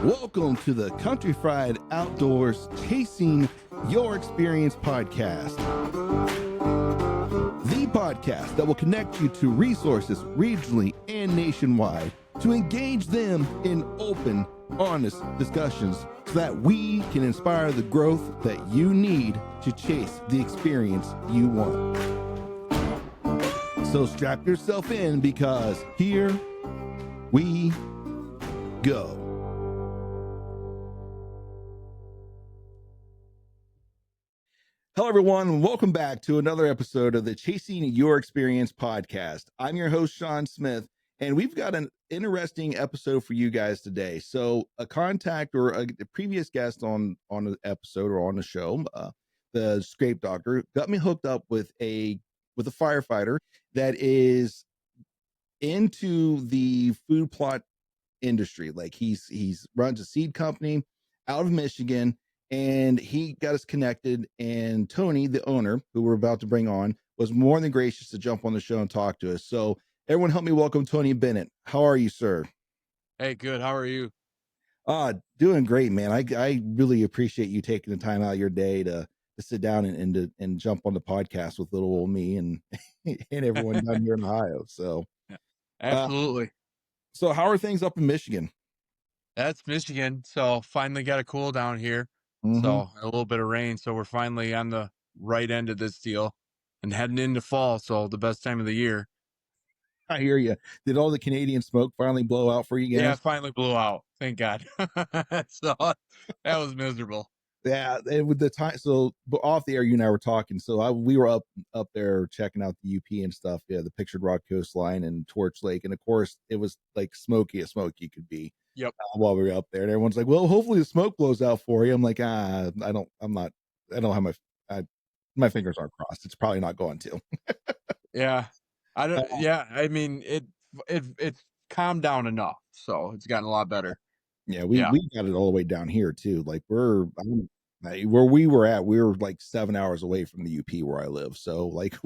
Welcome to the Country Fried Outdoors Chasing Your Experience podcast. The podcast that will connect you to resources regionally and nationwide to engage them in open, honest discussions so that we can inspire the growth that you need to chase the experience you want. So strap yourself in because here we go. Hello, everyone. Welcome back to another episode of the Chasing Your Experience podcast. I'm your host, Sean Smith, and we've got an interesting episode for you guys today. So a contact or a previous guest on an episode or on the show, the Scrape Doctor, got me hooked up with a firefighter that is into the food plot industry. Like he's runs a seed company out of Michigan, and he got us connected. And Tony, the owner, who we're about to bring on, was more than gracious to jump on the show and talk to us. So everyone help me welcome Tony Bennett. How are you, sir? Hey, good. How are you? Doing great, man. I really appreciate you taking the time out of your day to sit down and jump on the podcast with little old me and and everyone down here in Ohio. So Absolutely. So how are things up in Michigan? That's Michigan. So finally got a cool down here. Mm-hmm. So a little bit of rain. So we're finally on the right end of this deal and heading into fall. So the best time of the year. I hear you. Did all the Canadian smoke finally blow out for you guys? Yeah, it finally blew out. Thank God. So that was miserable. Yeah, and with the time, so but off the air, you and I were talking. So we were up there checking out the UP and stuff. Yeah, the Pictured Rock coastline and Torch Lake, and of course, it was like smoky as smoky could be. Yep. While we were up there, and everyone's like, "Well, hopefully the smoke blows out for you." I'm like, I don't have my fingers aren't crossed. It's probably not going to. Yeah, I don't. Yeah, I mean it's calmed down enough, so it's gotten a lot better. Yeah, we got it all the way down here too. Like where we were at, we were like 7 hours away from the UP where I live. So like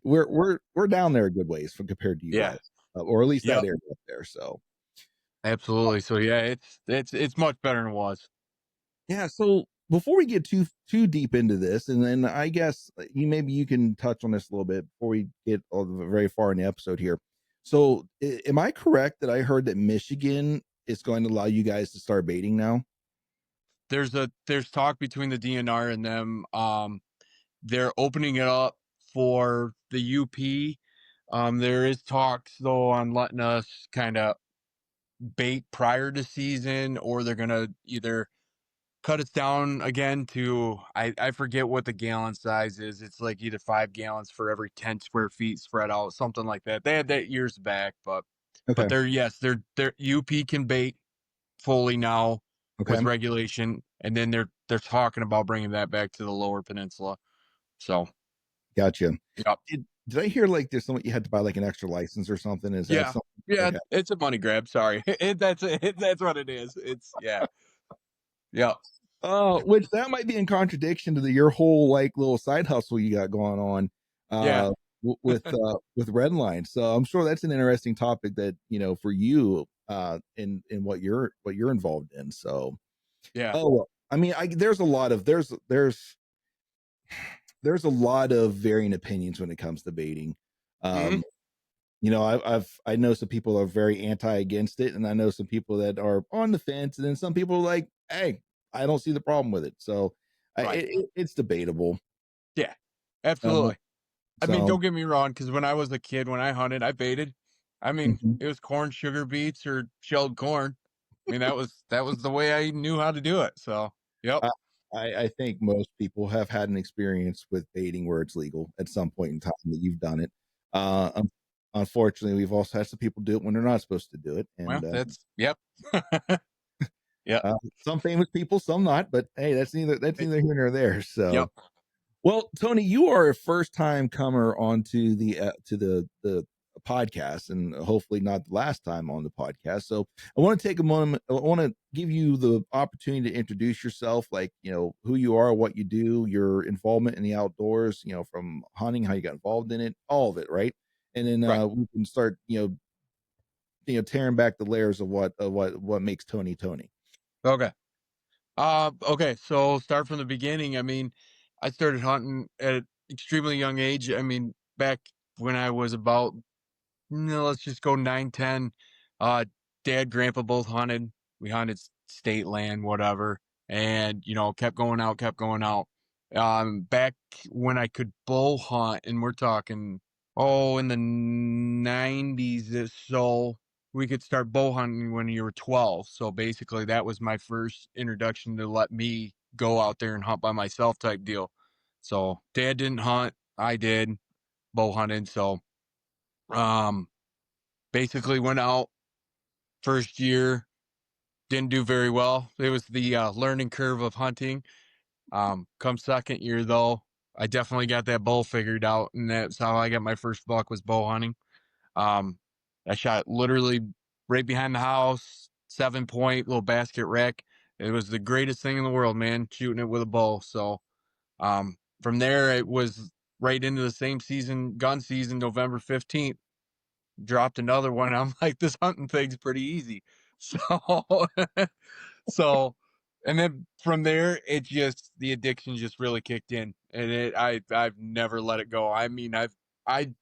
we're down there a good ways compared to you guys, or at least that area up there. So absolutely. So yeah, it's much better than it was. Yeah. So before we get too deep into this, and then I guess you can touch on this a little bit before we get very far in the episode here. So am I correct that I heard that Michigan is going to allow you guys to start baiting now? There's talk between the DNR and them. They're opening it up for the UP. There is talks though on letting us kind of bait prior to season, or they're gonna either cut us down again to I forget what the gallon size is. It's like either 5 gallons for every 10 square feet spread out, something like that. They had that years back, but they're UP can bait fully now with regulation, and then they're talking about bringing that back to the lower peninsula. So gotcha. Yep. Did I hear like there's something you had to buy like an extra license or something? Is that something? Yeah, it's a money grab. Sorry. That's what it is. It's yeah. Oh, which that might be in contradiction to your whole like little side hustle you got going on with Redline. So I'm sure that's an interesting topic that, for you in what you're involved in. So yeah. Oh, I mean, there's a lot of varying opinions when it comes to baiting. I know some people are very anti against it, and I know some people that are on the fence, and then some people are like, hey, I don't see the problem with it. So it's debatable. Yeah, absolutely. I mean, don't get me wrong, because when I was a kid, when I hunted, I baited. I mean, it was corn, sugar beets, or shelled corn. I mean, that was the way I knew how to do it. So, yep. I think most people have had an experience with baiting where it's legal at some point in time that you've done it. Unfortunately, we've also had some people do it when they're not supposed to do it. And yep. Some famous people, some not, but hey, that's neither here nor there. So, yep. Well, Tony, you are a first time comer onto the podcast, and hopefully not the last time on the podcast. So I want to take a moment. I want to give you the opportunity to introduce yourself, like, who you are, what you do, your involvement in the outdoors, from hunting, how you got involved in it, all of it. Right. And then we can start, tearing back the layers of what makes Tony. Okay. Okay, so start from the beginning. I mean, I started hunting at an extremely young age. I mean, back when I was about, no, let's just go 9, 10. Uh, Dad, grandpa both hunted. We hunted state land, whatever, and kept going out, kept going out. Back when I could bow hunt, and we're talking, oh, in the 90s or so, we could start bow hunting when you were 12. So basically, that was my first introduction to let me go out there and hunt by myself type deal. So dad didn't hunt, I did bow hunting. So um basically went out first year, didn't do very well. It was the learning curve of hunting. Come second year though, I definitely got that bow figured out, and that's how I got my first buck was bow hunting. Um, I shot literally right behind the house, 7 point little basket rack. It was the greatest thing in the world, man, shooting it with a bow. So from there, it was right into the same season, gun season, November 15th. Dropped another one. I'm like, this hunting thing's pretty easy. So, so, and then from there, it just the addiction just really kicked in, and I've never let it go. I mean, I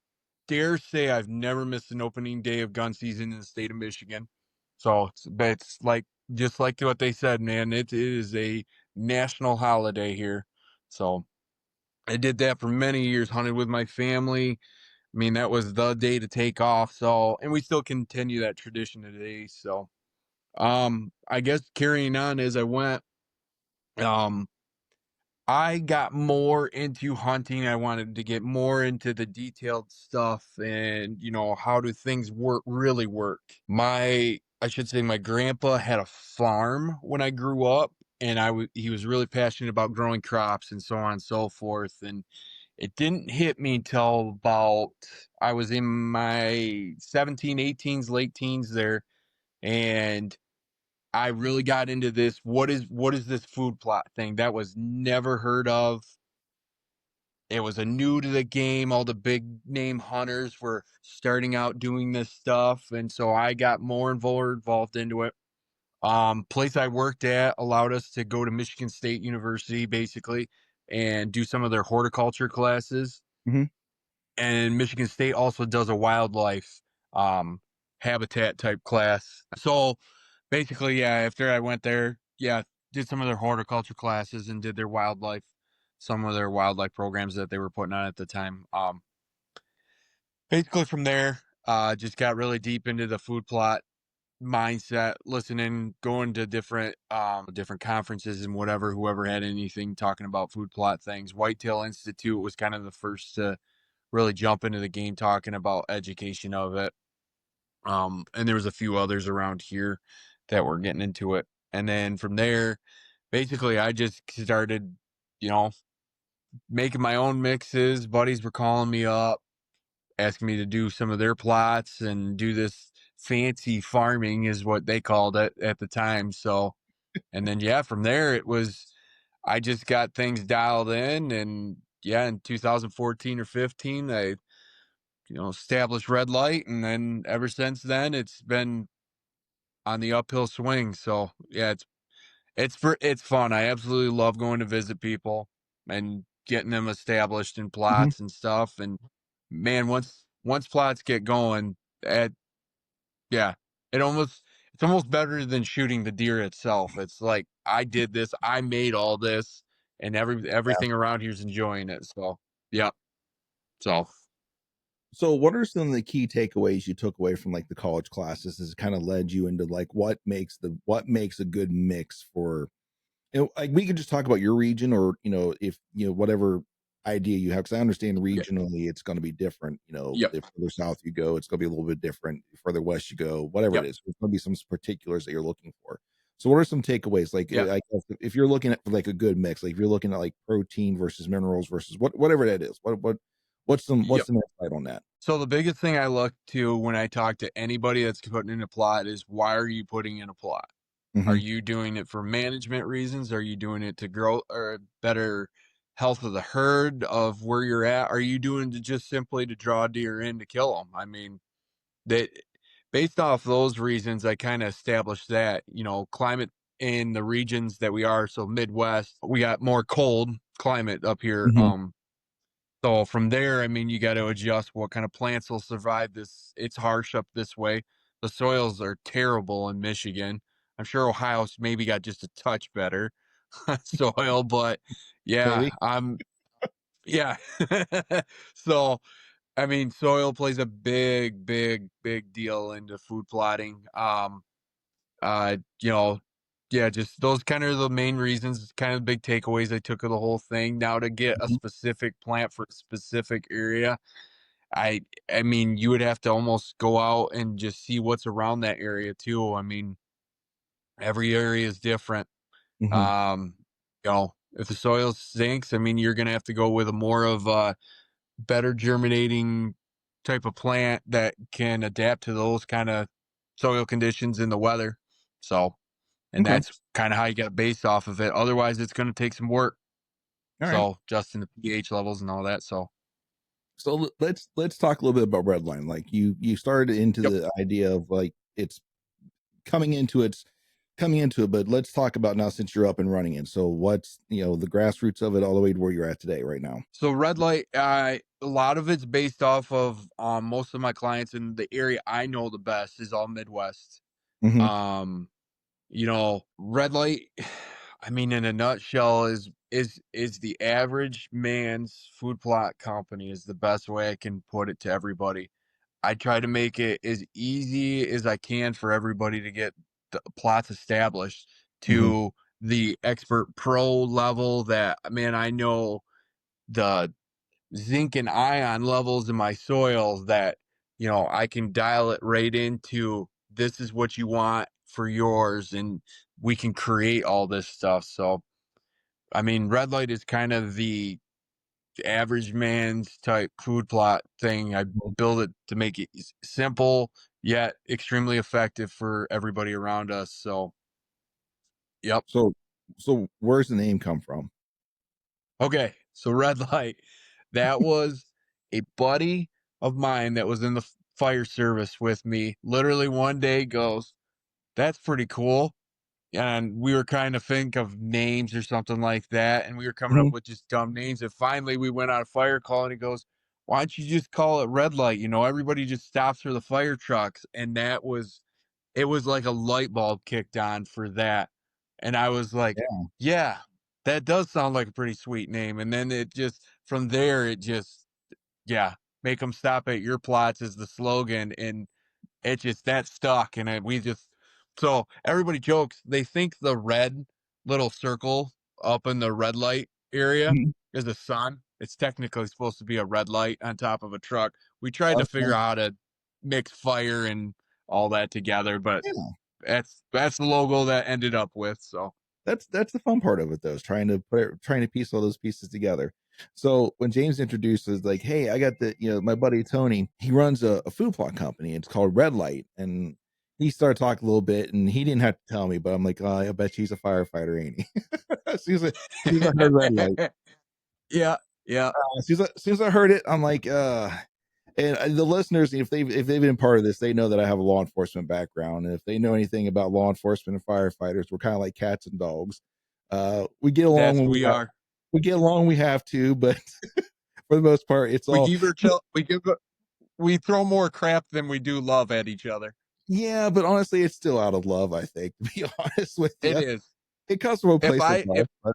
dare say I've never missed an opening day of gun season in the state of Michigan. So it's like just like what they said, man. It is a national holiday here. So I did that for many years, hunted with my family. I mean, that was the day to take off. So, and we still continue that tradition today. So, I guess carrying on as I went, um, I got more into hunting. I wanted to get more into the detailed stuff and, how do things really work. I should say my grandpa had a farm when I grew up, and he was really passionate about growing crops and so on and so forth. And it didn't hit me till about I was in my 17, 18s, late teens there, and I really got into this. What is this food plot thing that was never heard of? It was a new to the game. All the big name hunters were starting out doing this stuff, and so I got more involved into it. Place I worked at allowed us to go to Michigan State University basically and do some of their horticulture classes. Hmm. And Michigan State also does a wildlife um habitat type class. So basically, yeah, after I went there, yeah, did some of their horticulture classes and did some of their wildlife programs that they were putting on at the time. Basically from there, just got really deep into the food plot mindset, listening, going to different conferences and whatever, whoever had anything talking about food plot things. Whitetail Institute was kind of the first to really jump into the game talking about education of it. And there was a few others around here that were getting into it. And then from there, basically I just started, you know, making my own mixes. Buddies were calling me up, asking me to do some of their plots and do this fancy farming is what they called it at the time. So, and then yeah, from there it was I just got things dialed in, and yeah, in 2014 or 15 I established red light, and then ever since then it's been on the uphill swing. So yeah, it's fun. I absolutely love going to visit people and getting them established in Hmm. plots and stuff. And man, once plots get going, at yeah, it's almost better than shooting the deer itself. It's like I did this, I made all this, and Yeah. everything around here's enjoying it. So yeah, so So, what are some of the key takeaways you took away from like the college classes? Has kind of led you into like what makes a good mix for like we could just talk about your region or if whatever idea you have because I understand yeah, regionally it's going to be different. yep, The further south you go, it's going to be a little bit different. The further west you go, whatever it yep, is, there's going to be some particulars that you're looking for. So, what are some takeaways? Like, yep, I guess if you're looking at like a good mix, like if you're looking at like protein versus minerals versus whatever that is, what's yep. some insight on that? So the biggest thing I look to when I talk to anybody that's putting in a plot is why are you putting in a plot? Are Hmm. you doing it for management reasons? Are you doing it to grow or better health of the herd of where you're at? Are you doing it just simply to draw deer in to kill them? I mean, that based off those reasons, I kind of established that, climate in the regions that we are, so Midwest, we got more cold climate up here. Mhm. So from there, I mean, you got to adjust what kind of plants will survive this. It's harsh up this way. The soils are terrible in Michigan. I'm sure Ohio's maybe got just a touch better soil, but yeah, Maybe. yeah. So I mean, soil plays a big, big, big deal into food plotting. You know, yeah, just those kind of the main reasons, kind of big takeaways I took of the whole thing. Now to get a Mhm. specific plant for a specific area, I I mean, you would have to almost go out and just see what's around that area too. I mean, every area is different. Mhm. Um, if the soil sinks, I mean, you're gonna have to go with a more of a better germinating type of plant that can adapt to those kind of soil conditions in the weather. So, and Okay. that's kind of how you get based off of it. Otherwise, it's going to take some work. All right. So, just in the pH levels and all that. So, So let's talk a little bit about redline. Like you started into yep. the idea of like it's coming into its coming into it, but let's talk about now since you're up and running it. So what's the grassroots of it all the way to where you're at today, right now? So, red light, a lot of it's based off of most of my clients in the area I know the best is all Midwest. Hmm. Um, red light, I mean, in a nutshell, is the average man's food plot company is the best way I can put it to everybody. I try to make it as easy as I can for everybody to get the plots established Hmm. to the expert pro level that, man, I know the zinc and ion levels in my soils that, I can dial it right into this is what you want for yours and we can create all this stuff. So, I mean, red light is kind of the average man's type food plot thing. I build it to make it simple yet extremely effective for everybody around us. So, yep. So where's the name come from? Okay. So, red light, that was a buddy of mine that was in the fire service with me. Literally one day goes, that's pretty cool. And we were trying to think of names or something like that, and we were coming up Hmm. with just dumb names, and finally we went on a fire call, and he goes, "Why don't you just call it red light? Everybody just stops for the fire trucks." And it was like a light bulb kicked on for that, and I was like, Yeah. "Yeah, that does sound like a pretty sweet name." And then it just from there, it just yeah, "Make them stop at your plots" is the slogan, and it just that stuck, and we just so everybody jokes. They think the red little circle up in the red light area Mhm. is a sun. It's technically supposed to be a red light on top of a truck. We tried to Okay. figure out how to mix fire and all that together, but Yeah. that's the logo that ended up with. So That's the fun part of it though, is trying to piece all those pieces together. So when James introduces like, hey, I got my buddy Tony, he runs a food plot company. It's called Red Light. And he started talking a little bit and he didn't have to tell me, but I'm like, oh, I bet she's a firefighter, ain't he? As soon as I heard Red Light. yeah, yeah, As soon as I heard it, I'm like, and the listeners, if they've been part of this, they know that I have a law enforcement background, and if they know anything about law enforcement and firefighters, we're kind of like cats and dogs. We get along that's when we are. we get along when we have to, but for the most part, it's We all give her we throw more crap than we do love at each other. yeah. But honestly, it's still out of love. I think, to be honest with It you, is. it comes from a place of If love. But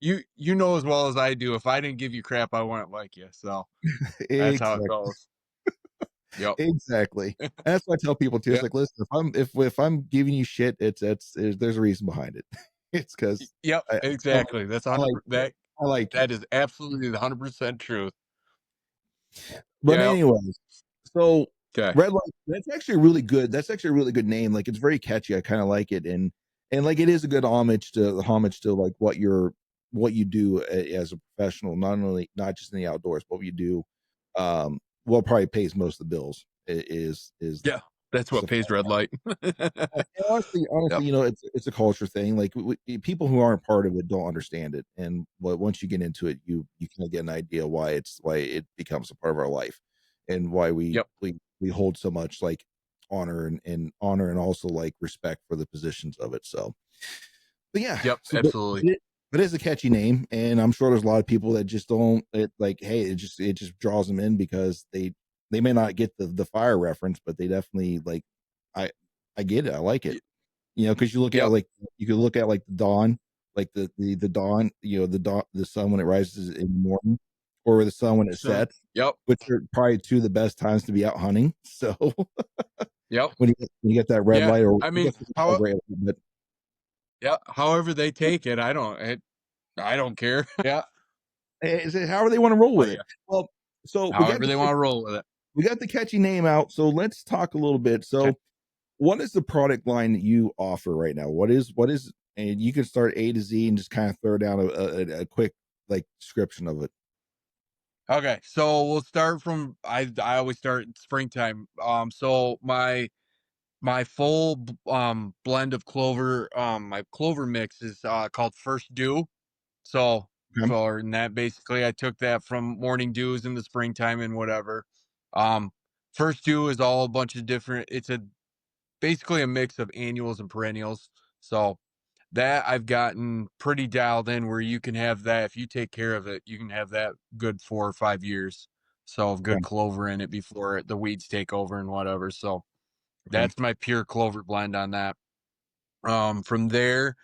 you know as well as I do, if I didn't give you crap, I wouldn't like you. So that's how it exactly, goes. Yep. exactly. And that's what I tell people too. It's Yep. like, listen, if I'm giving you shit, there's a reason behind it. It's because Yep. I, I like Exactly. That's I like I like you. that is absolutely the 100% truth. But Yep. anyways, so Okay. Red Light, that's actually really good. That's actually a really good name. Like it's very catchy. I kind of like it, and like it is a good homage to like what you do as a professional, not just in the outdoors, but what you do. What probably pays most of the bills is Yeah. That's what stuff pays red light. and honestly, Yep. it's a culture thing. Like people who aren't part of it don't understand it, and but once you get into it, you kind of get an idea why it becomes a part of our life, and why Yep. we hold so much like honor and also like respect for the positions of it. So, But yeah, Yep, so absolutely. but it's a catchy name, and I'm sure there's a lot of people that just don't it like. Hey, it just draws them in because they may not get the fire reference, but they definitely like. I I get it. I like it. Y- Because you look at Yep, like you could look at like the dawn, like the dawn. The dawn, the sun when it rises in the morning, or the sun when it so sets, yep, which are probably two of the best times to be out hunting. So yep, when you get that red yeah. light, or I I mean, guess it's called gray light, but yeah, however they take it, I don't care. Yeah. is it however they want to roll Oh with it. yeah. Well, so However they want to roll with it. we got the catchy name out. So let's talk a little bit. Okay. So what is the product line that you offer right now? What is and you can start A to Z and just kind of throw down a quick like description of it. Okay. So we'll start from I always start in springtime. So my full blend of clover, my clover mix is called First Dew. So Okay. for and that basically I took that from morning dews in the springtime and whatever. Um First Dew is all a bunch of different, it's a basically a mix of annuals and perennials. So that I've gotten pretty dialed in where you can have that if you take care of it, you can have that good 4 or 5 years. So of good Okay. clover in it before the weeds take over and whatever. So Okay. that's my pure clover blend on that. From there,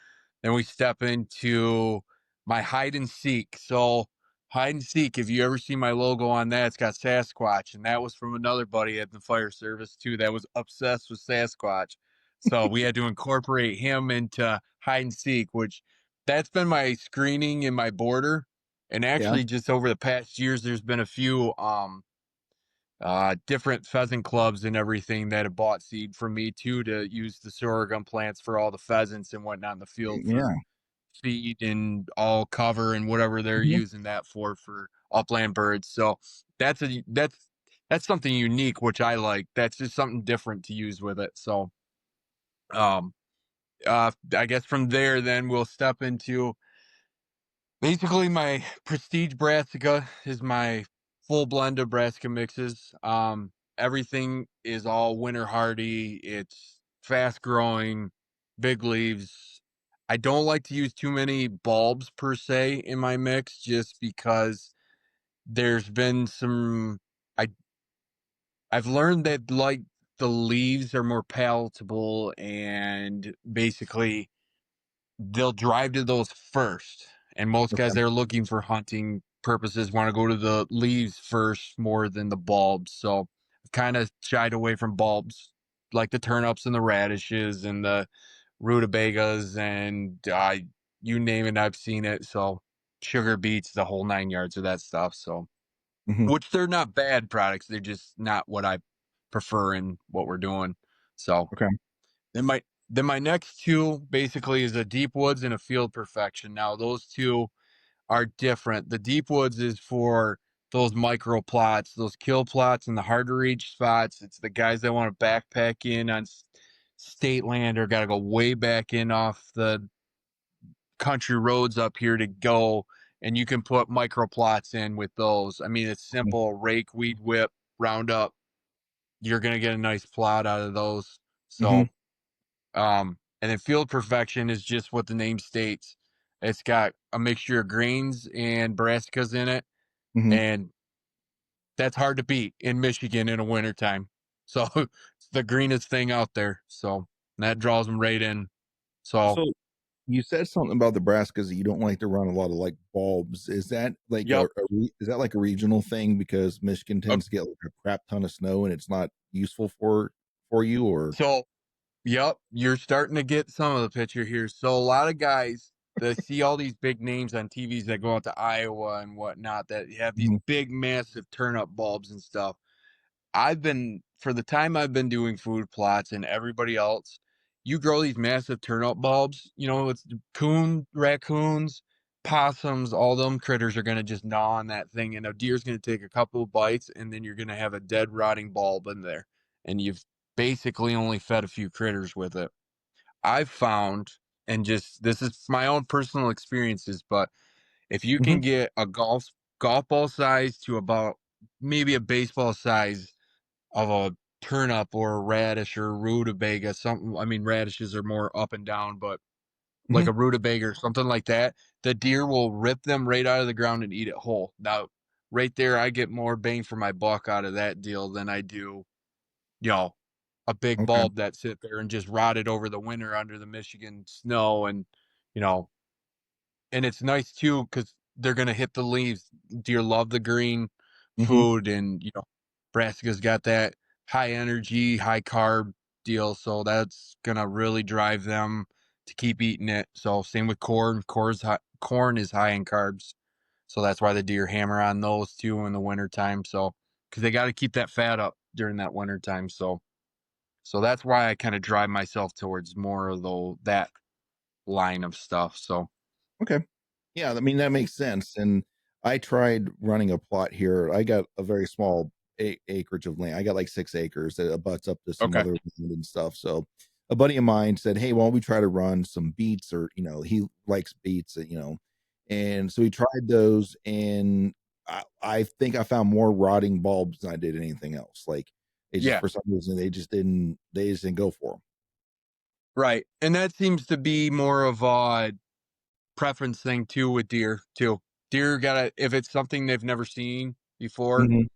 then we step into my hide and seek. So hide and seek, if you ever see my logo on that, it's got Sasquatch, and that was from another buddy at the fire service too that was obsessed with Sasquatch. So we had to incorporate him into hide and seek, which that's been my screening in my border. And Yeah. actually, just over the past years, there's been a few different pheasant clubs and everything that have bought seed from me too to use the sorghum plants for all the pheasants and whatnot in the field for Yeah. feed and all cover and whatever they're Mhm. using that for upland birds. So that's something unique which I like. That's just something different to use with it. So um I guess from there then we'll step into basically, my prestige brassica is my full blend of brassica mixes. Everything is all winter hardy. It's fast growing, big leaves. I don't like to use too many bulbs per se in my mix, just because there's been some. I I've learned that like the leaves are more palatable and basically they'll drive to those first. And most guys Okay. that are looking for hunting purposes want to go to the leaves first more than the bulbs. So I've kind of shied away from bulbs, like the turnips and the radishes and the rutabagas and you name it, I've seen it. So sugar beets, the whole 9 yards of that stuff. So Mhm. which they're not bad products, they're just not what I prefer in what we're doing. So Okay. then my next two basically is a deep woods and a field perfection. Now those two are different. The deep woods is for those micro plots, those kill plots and the hard to reach spots. It's the guys that want to backpack in on state land or got to go way back in off the country roads up here to go. And you can put micro plots in with those. I mean, it's Mhm. simple rake, weed whip, round up. You're going to get a nice plot out of those. Mhm. So and then field perfection is just what the name states. It's got a mixture of grains and brassicas in it, Mhm. and that's hard to beat in Michigan in a wintertime. So it's the greenest thing out there. So that draws them right in. So So you said something about the brassicas that you don't like to run a lot of like bulbs. Is that like yep. is that like a regional thing because Michigan Uh, tends to get like a crap ton of snow and it's not useful for you or So yep, you're starting to get some of the picture here. So a lot of guys that see all these big names on TVs that go out to Iowa and whatnot that have these Mhm. big massive turnip bulbs and stuff. I've been for the time I've been doing food plots and everybody else, you grow these massive turnip bulbs, it's raccoons, possums, all them critters are gonna just gnaw on that thing, and a deer's gonna take a couple of bites, and then you're gonna have a dead rotting bulb in there, and you've basically only fed a few critters with it. I've found, and just this is my own personal experiences, but if you Mhm. can get a golf ball size to about maybe a baseball size of a turnip or a radish or a rutabaga, something. I mean, radishes are more up and down, but like Mhm. a rutabaga or something like that, the deer will rip them right out of the ground and eat it whole. Now, right there, I get more bang for my buck out of that deal than I do, you know, a big Okay. bulb that sit there and just rotted over the winter under the Michigan snow. And, you know, and it's nice too because they're gonna hit the leaves. Deer love the green Mhm. food, and Nebraska's got that high energy, high carb deal, so that's gonna really drive them to keep eating it. So same with corn. Corn is high in carbs, so that's why the deer hammer on those too in the wintertime. So because they got to keep that fat up during that winter time. So that's why I kind of drive myself towards more of that line of stuff. So Okay. Yeah, I mean, that makes sense, and I tried running a plot here. I got a very small acreage of land. I got like 6 acres that abuts up to some okay, other land and stuff. So a buddy of mine said, "Hey, why don't we try to run some beets?" Or he likes beets, and so we tried those, and I think I found more rotting bulbs than I did anything else. Like, it just, yeah. for some reason, they just didn't go for them. Right, and that seems to be more of a preference thing too with deer too. Deer gotta if it's something they've never seen before, Mhm.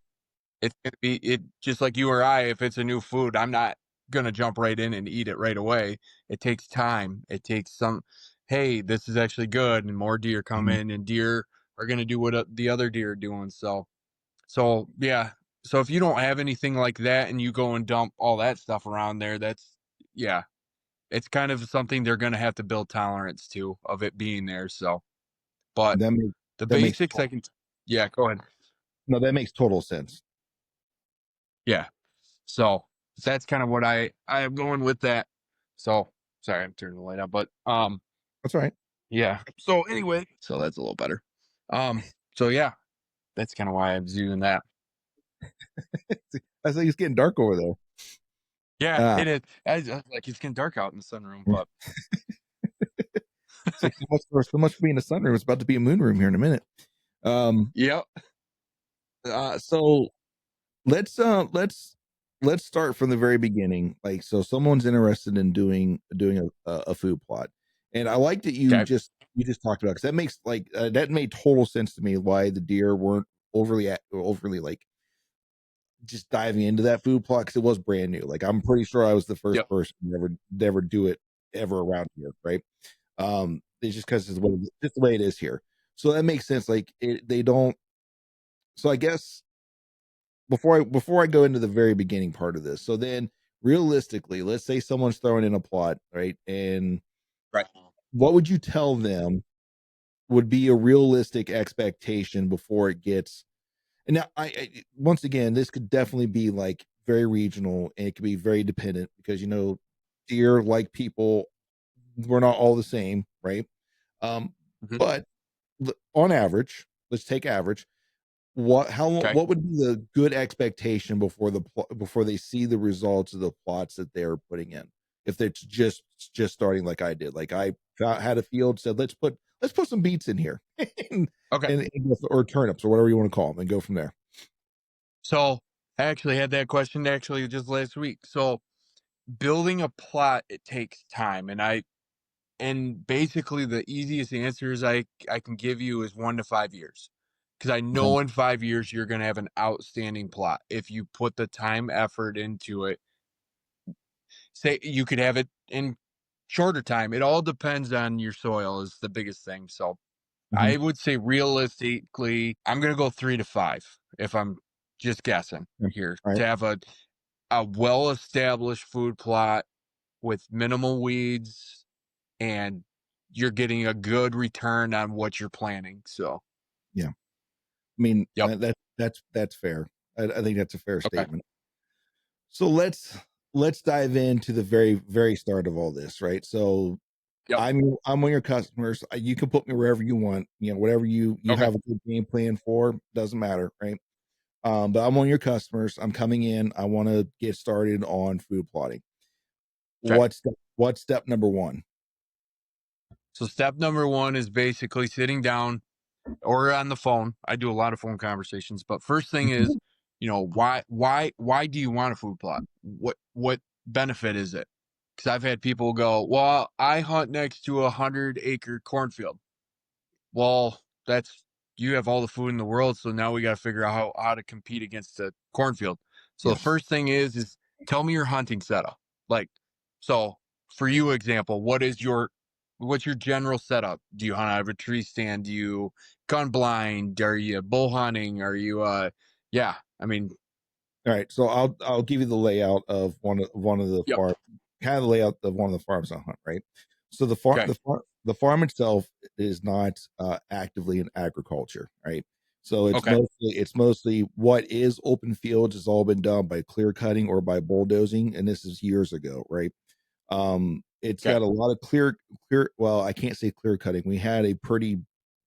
it's gonna be it just like you or I, if it's a new food, I'm not gonna jump right in and eat it right away. It takes time. It takes some, "Hey, this is actually good," and more deer come Mhm. in, and deer are gonna do what, the other deer are doing, yeah. So if you don't have anything like that and you go and dump all that stuff around there, yeah. It's kind of something they're gonna have to build tolerance to of it being there, but That makes the that makes basics I can yeah, go ahead. no, that makes total sense. Yeah. So, that's kind of what I am going with that. So, sorry, I'm turning the light out, but, That's all right. yeah. So, anyway, so that's a little better. Um, so yeah, that's kinda why I'm doing that. I think it's getting dark over there. Yeah, Ah, it is. Like, it's getting dark out in the sunroom, but it's like so much for being a sunroom. It's about to be a moon room here in a minute. Um, Yep. so let's start from the very beginning. Like, so someone's interested in doing a food plot, and I like that Okay. you just talked about, because that makes that made total sense to me why the deer weren't overly like just diving into that food plot, because it was brand new. Like, I'm pretty sure I was the first Yep. person to ever do it ever around here, right? It's just because it's just the way it is here. So that makes sense. Like, they don't. So I guess before I go into the very beginning part of this, so then realistically, let's say someone's throwing in a plot, right? And Right. what would you tell them would be a realistic expectation before it gets? And now, once again, this could definitely be like very regional, and it could be very dependent, because deer, like people, we're not all the same, right? Um, Mhm. but on average, let's take average. Okay. What would be the good expectation before they see the results of the plots that they're putting in? If it's just starting like I did, like I had a field, said let's put some beets in here, and, Okay. or turnips or whatever you want to call them, and go from there. So, I actually had that question actually just last week. So, building a plot, it takes time, and basically the easiest answers I can give you is 1 to 5 years, because I Okay. know in 5 years you're gonna have an outstanding plot if you put the time, effort into it. Say you could have it in shorter time. It all depends on your soil is the biggest thing. So, Mhm. I would say realistically, I'm gonna go 3 to 5 if I'm just guessing Yeah. here All right. to have a well-established food plot with minimal weeds, and you're getting a good return on what you're planning. So, Yeah. I mean, yep. that's fair. I think that's a fair Okay. statement. So let's dive into the very very start of all this, right? So Yep. I'm one of your customers. You can put me wherever you want. Whatever you Okay. have a good game plan for, doesn't matter, right? But I'm one of your customers. I'm coming in. I want to get started on food plotting. Okay. What's step number one? So step number one is basically sitting down or on the phone. I do a lot of phone conversations, but first thing is, Mhm. why do you want a food plot? What benefit is it? because I've had people go, well, I hunt next to 100-acre cornfield. Well, that's you have all the food in the world, so now we got to figure out how to compete against the cornfield. So the Yes. first thing is tell me your hunting setup. Like, so for you, example, what's your general setup? Do you hunt out of a tree stand? Do you gun blind? Are you bow hunting? Are you yeah, I mean, All right, so I'll give you the layout of one of the yep. farm, kind of the layout of one of the farms I hunt. Right, so Okay. the farm itself is not actively in agriculture. Right, so Okay. it's mostly what is open fields has all been done by clear cutting or by bulldozing, and this is years ago. Right, it's Okay. got a lot of clear. Well, I can't say clear cutting. We had a pretty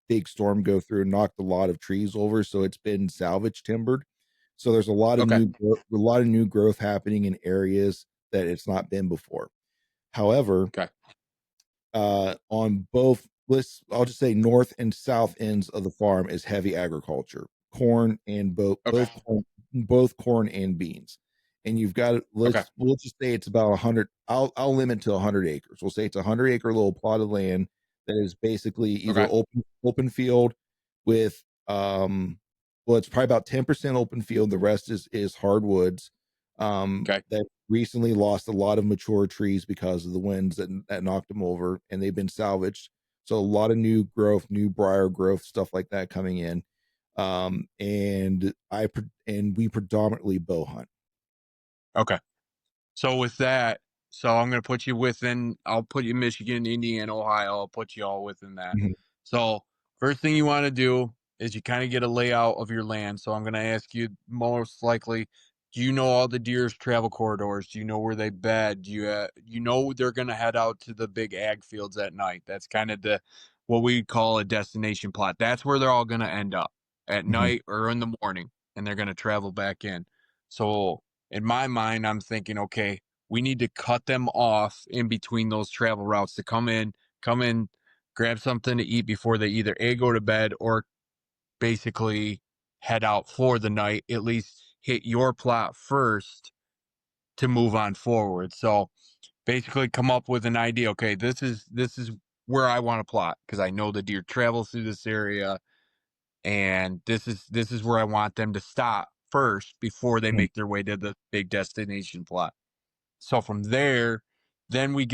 big storm go through and knocked a lot of trees over, so it's been salvage timbered. So there's Okay. a lot of new growth happening in areas that it's not been before. However, Okay. on both let's I'll just say north and south ends of the farm is heavy agriculture, corn and Okay. both corn and beans. And you've got Okay. we'll just say it's about 100. I'll limit to 100 acres. We'll say it's a 100-acre little plot of land that is basically either Okay. open field with well, it's probably about 10% open field. The rest is hardwoods Okay. that recently lost a lot of mature trees because of the winds that knocked them over, and they've been salvaged. So a lot of new growth, new briar growth, stuff like that coming in. And we predominantly bow hunt. Okay. So with that, so I'm gonna put you within. I'll put you Michigan, Indiana, Ohio. I'll put you all within that. Mhm, So first thing you want to do is you kind of get a layout of your land. So I'm gonna ask you most likely, do you know all the deer's travel corridors? Do you know where they bed? Do you know they're gonna head out to the big ag fields at night? That's kind of the what we call a destination plot. That's where they're all gonna end up at mhm, night or in the morning, and they're gonna travel back in. So in my mind, I'm thinking, okay, we need to cut them off in between those travel routes to come in, grab something to eat before they either A, go to bed or basically head out for the night, at least hit your plot first to move on forward. So basically come up with an idea. Okay, this is where I want to plot because I know the deer travel through this area and this is where I want them to stop first before they mhm. make their way to the big destination plot. So from there, then we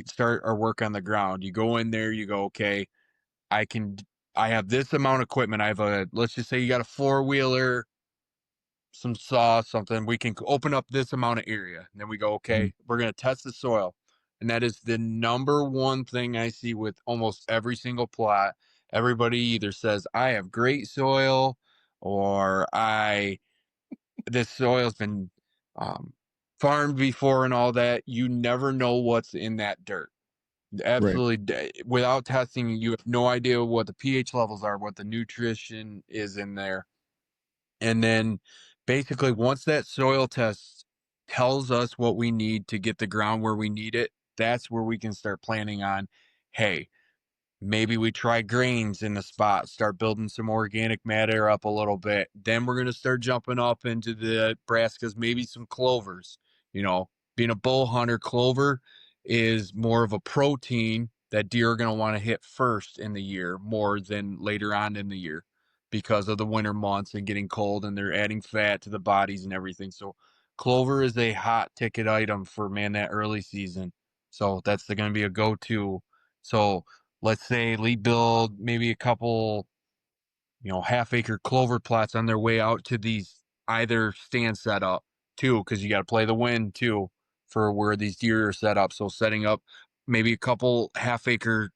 start our work on the ground. You go in there, you go, okay, I can, I have this amount of equipment. I have let's just say you got a four-wheeler, some saw, something. We can open up this amount of area. And then we go, Mhm. okay, we're going to test the soil. And that is the number one thing I see with almost every single plot. Everybody either says, I have great soil or this soil's been um, farmed before and all that. You never know what's in that dirt. Right. Absolutely, without testing, you have no idea what the pH levels are, what the nutrition is in there. And then basically, once that soil test tells us what we need to get the ground where we need it, that's where we can start planning on, hey, maybe we try grains in the spot, start building some organic matter up a little bit. Then we're going to start jumping up into the brassicas, maybe some clovers. You know, being a bull hunter, clover is more of a protein that deer are going to want to hit first in the year more than later on in the year because of the winter months and getting cold and they're adding fat to the bodies and everything. So clover is a hot ticket item for man that early season. So that's going to be a go-to. So let's say Lee build maybe a couple, half-acre clover plots on their way out to these either stand set up too, because you got to play the wind too for where these deer are set up. So setting up maybe a couple half-acre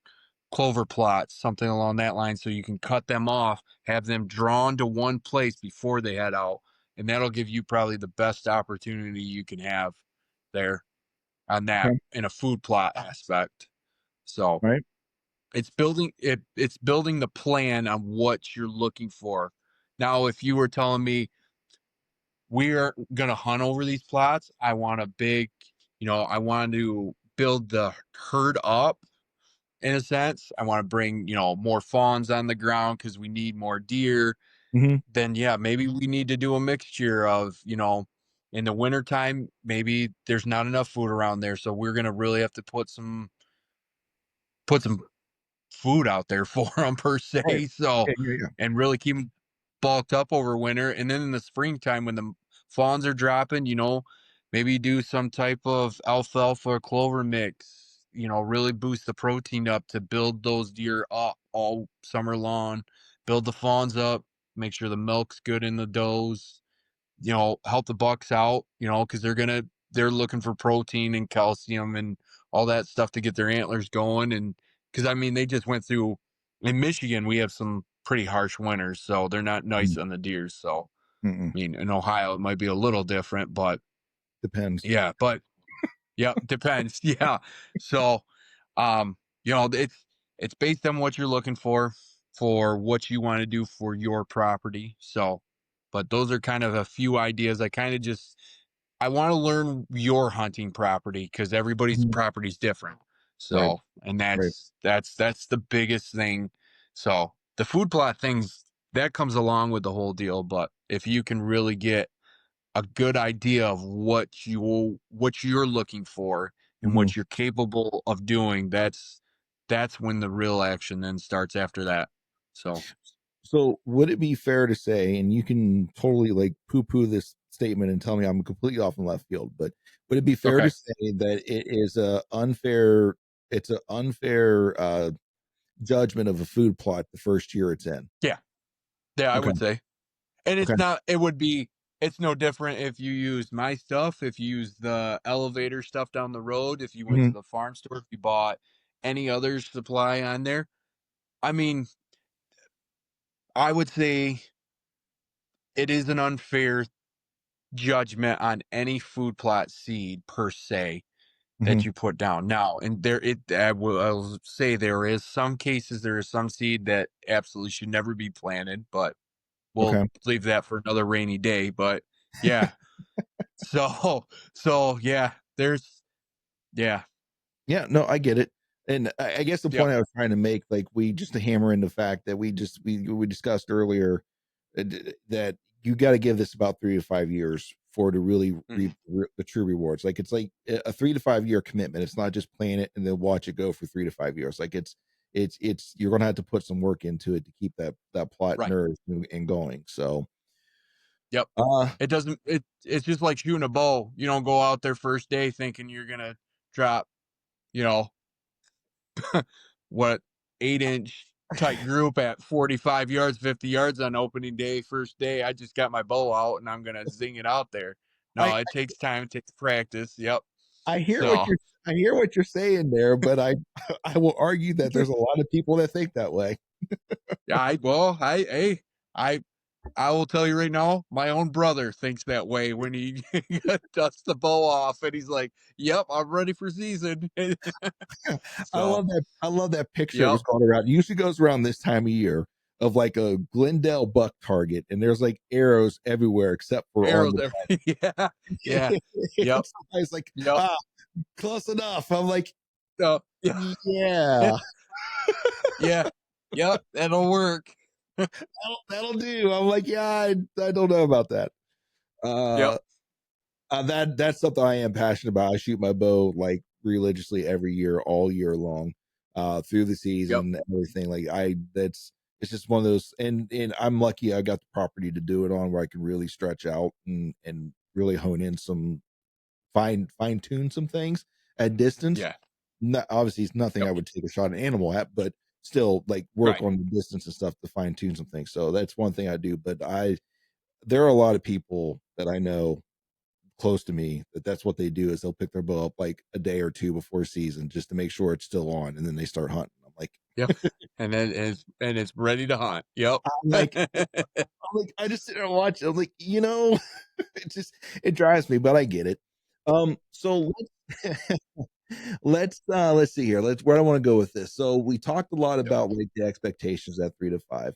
clover plots, something along that line, so you can cut them off, have them drawn to one place before they head out, and that'll give you probably the best opportunity you can have there on that Okay. in a food plot aspect. So Right. it's building the plan on what you're looking for. Now, if you were telling me we're gonna hunt over these plots, I want a big, I want to build the herd up in a sense. I want to bring, more fawns on the ground because we need more deer. Mhm. Then yeah, maybe we need to do a mixture of, in the wintertime, maybe there's not enough food around there. So we're gonna really have to put some food out there for them per Right. se. So, Yeah, yeah, yeah. and really keep them bulked up over winter. And then in the springtime, when the fawns are dropping, maybe do some type of alfalfa or clover mix, really boost the protein up to build those deer up all summer long, build the fawns up, make sure the milk's good in the does, help the bucks out, because they're looking for protein and calcium and all that stuff to get their antlers going. And because I mean, they just went through in Michigan, we have some pretty harsh winters, so they're not Mm, nice on the deer. So, mm-mm. I mean, in Ohio, it might be a little different, but Depends. yeah, yeah, depends. Yeah. So, um, it's based on what you're looking for what you want to do for your property. So, but those are kind of a few ideas. I want to learn your hunting property because everybody's Mhm. property is different. Right, So, and right. that's the biggest thing. So, the food plot things that comes along with the whole deal, but if you can really get a good idea of what you're looking for and Mhm. what you're capable of doing, that's when the real action then starts after that. So, So, would it be fair to say, and you can totally like poo-poo this statement and tell me I'm completely off in left field, but would it be fair to okay. say that it's a unfair judgment of a food plot the first year it's in? Yeah. Yeah, I Okay. would say. And Okay. it's no different if you use my stuff, if you use the elevator stuff down the road, if you went to Mhm. the farm store, if you bought any other supply on there. I mean, I would say it is an unfair judgment on any food plot seed per se that Mhm. you put down. Now, and I'll say there is some seed that absolutely should never be planted, but we'll Okay. leave that for another rainy day. But yeah, so yeah, yeah, Yeah, no, I get it. And I guess the yep, point I was trying to make, like, we just to hammer in the fact that we discussed earlier that you got to give this about 3 to 5 years for to really mhm, reap the true rewards. Like, it's like a 3 to 5 year commitment. It's not just playing it and then watch it go for 3 to 5 years. Like, it's you're gonna have to put some work into it to keep that plot right, nourished and going. So, yep. uh, It's just like shooting a bow. You don't go out there first day thinking you're gonna drop, you know, what 8-inch tight group at 45 yards, 50 yards on opening day, first day. I just got my bow out and I'm gonna zing it out there. I No, it takes time, it takes practice. Yep. I hear what So you're saying there, but I I will argue that there's a lot of people that think that way. yeah, hey, I I will tell you right now, my own brother thinks that way when he dusts the bow off and he's like, "Yep, I'm ready for season." So, I love that picture that yep, was going around. It usually goes around this time of year of like a Glendale buck target, and there's like arrows everywhere except for on arrows the every yeah, yeah, and yep, somebody's like, yep, ah, close enough. I'm like, so, yeah, yeah, yeah, yep, that'll work. that'll do. I'm like, yeah, I don't know about that. Yep, Uh, that's something I am passionate about. I shoot my bow like religiously every year, all year long, through the yep, season, everything. Like that's it's just one of those, and I'm lucky I got the property to do it on where I can really stretch out and really hone in some fine tune some things at distance. yeah, Not obviously it's nothing I yep, would take a shot at an animal at, but still like work right, on the distance and stuff to fine tune some things. So that's one thing I do. But there are a lot of people that I know close to me that's what they do is they'll pick their bow up like a day or two before season just to make sure it's still on, and then they start hunting. I'm like, yep, and then it's ready to hunt. Yep, I'm like, I just sit there and watch. I'm like, it just it drives me, but I get it. So let's see here. Let's where I want to go with this. So we talked a lot yep, about like the expectations at 3 to 5.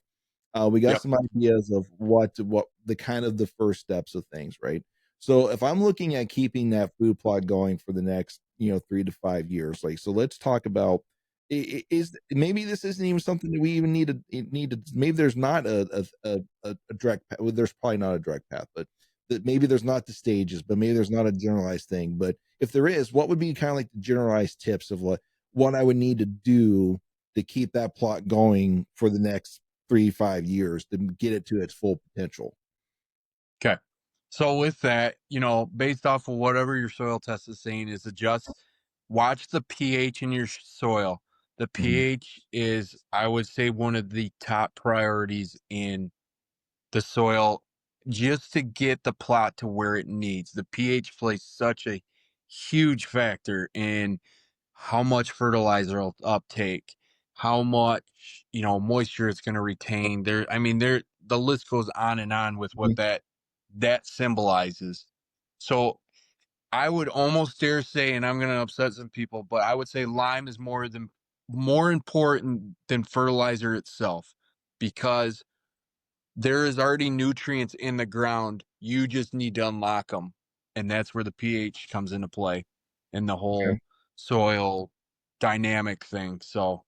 We got yep, some ideas of what the kind of the first steps of things, right? So if I'm looking at keeping that food plot going for the next, 3 to 5 years, like so, let's talk about is maybe this isn't even something that we even need to maybe there's not a direct path. Well, there's probably not a direct path, but that maybe there's not the stages, but maybe there's not a generalized thing. But if there is, what would be kind of like the generalized tips of what I would need to do to keep that plot going for the next 3 5 years to get it to its full potential? Okay. So with that, based off of whatever your soil test is saying, is adjust, watch the pH in your soil. The Mhm. pH is, I would say, one of the top priorities in the soil just to get the plot to where it needs. The pH plays such a huge factor in how much fertilizer it'll uptake, how much, moisture it's going to retain. The list goes on and on with what Mhm. that symbolizes. So I would almost dare say, and I'm going to upset some people, but I would say lime is more important than fertilizer itself, because there is already nutrients in the ground. You just need to unlock them. And that's where the pH comes into play in the Okay. whole soil dynamic thing. So,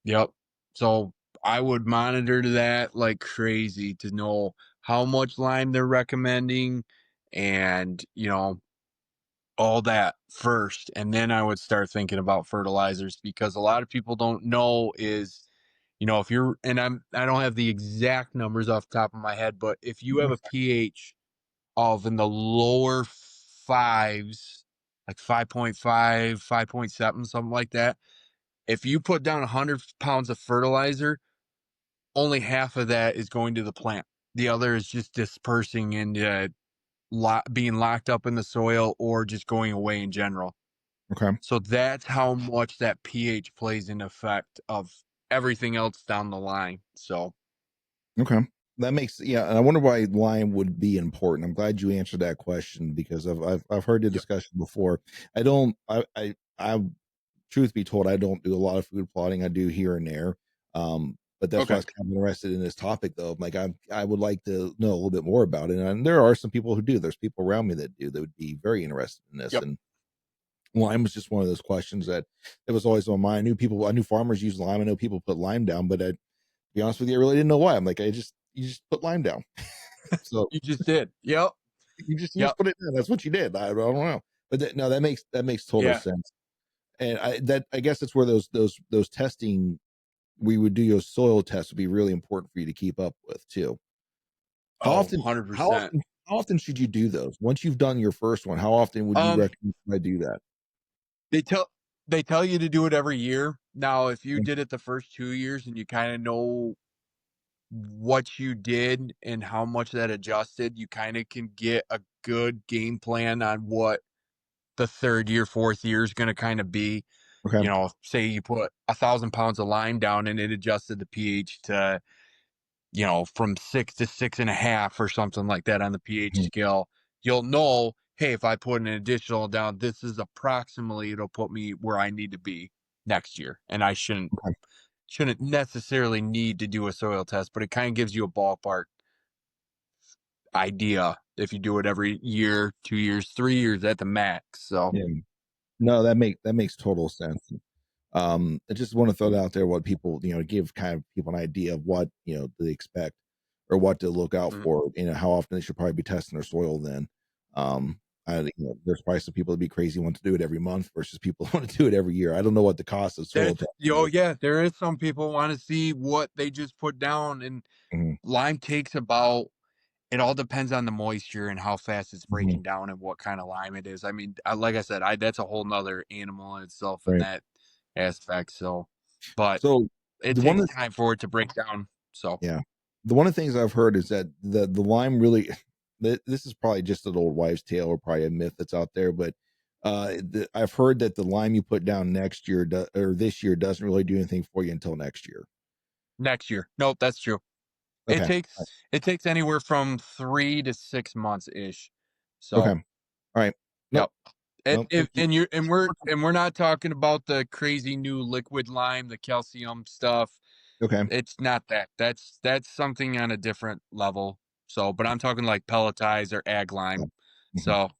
yep. So I would monitor that like crazy to know how much lime they're recommending, and, all that first. And then I would start thinking about fertilizers, because a lot of people don't know is, if you're, and I don't have the exact numbers off the top of my head, but if you have a pH of in the lower fives, like 5.5, 5.7, something like that, if you put down 100 pounds of fertilizer, only half of that is going to the plant. The other is just dispersing and being locked up in the soil, or just going away in general. Okay. So that's how much that pH plays in effect of everything else down the line. So, Okay. That makes, yeah, and I wonder why lime would be important. I'm glad you answered that question because I've heard the yep. discussion before. I don't I truth be told, I don't do a lot of food plotting. I do here and there. But that's why I Okay. was kind of interested in this topic though. Like I would like to know a little bit more about it. And there are some people who do. There's people around me that do that would be very interested in this. Yep. And lime was just one of those questions that it was always on my mind. I knew farmers use lime. I know people put lime down, but to be honest with you, I really didn't know why. I'm like, you just put lime down. So You just did. Yep. you Yep. just put it down. That's what you did. I don't know. But no, that makes total Yeah. sense. And I guess that's where those testing we would do your soil tests would be really important for you to keep up with too. How Oh, often 100%. how often should you do those? Once you've done your first one, how often would you Um, recommend I do that? they tell they tell you to do it every year. Now, if you did it the first 2 years and you kind of know what you did and how much that adjusted, you kind of can get a good game plan on what the third year, fourth year is going to kind of be. Okay. Say you put 1,000 pounds of lime down and it adjusted the pH to, from 6 to 6.5 or something like that on the pH Mhm. scale. You'll know, hey, if I put an additional down, this is approximately, it'll put me where I need to be next year. And I Okay. shouldn't necessarily need to do a soil test, but it kind of gives you a ballpark idea if you do it every year, 2 years, 3 years at the max. So, Yeah. No, that makes total sense. I just want to throw it out there what people, give kind of people an idea of what, they expect or what to look out mhm. for, how often they should probably be testing their soil then. There's probably some people that be crazy want to do it every month versus people want to do it every year. I don't know what the cost of soil That's testing oh is. yeah, there is some people want to see what they just put down, and Mhm, lime takes about, it all depends on the moisture and how fast it's mhm, breaking down and what kind of lime it is. I mean, like I said, that's a whole nother animal in itself in right. that aspect. So, but So it the one takes that's time for it to break down. So, yeah. The one of the things I've heard is that the lime really this is probably just an old wives' tale or probably a myth that's out there, but I've heard that the lime you put down next year or this year doesn't really do anything for you until next year. next year, nope, that's true. It Okay. takes it takes anywhere from 3 to 6 months ish. Okay. So, All right. Nope. yep. It, Nope. if and you're and we're not talking about the crazy new liquid lime, the calcium stuff. Okay. It's not that. That's something on a different level. So, but I'm talking like pelletized or ag Yeah. lime. Mhm. So,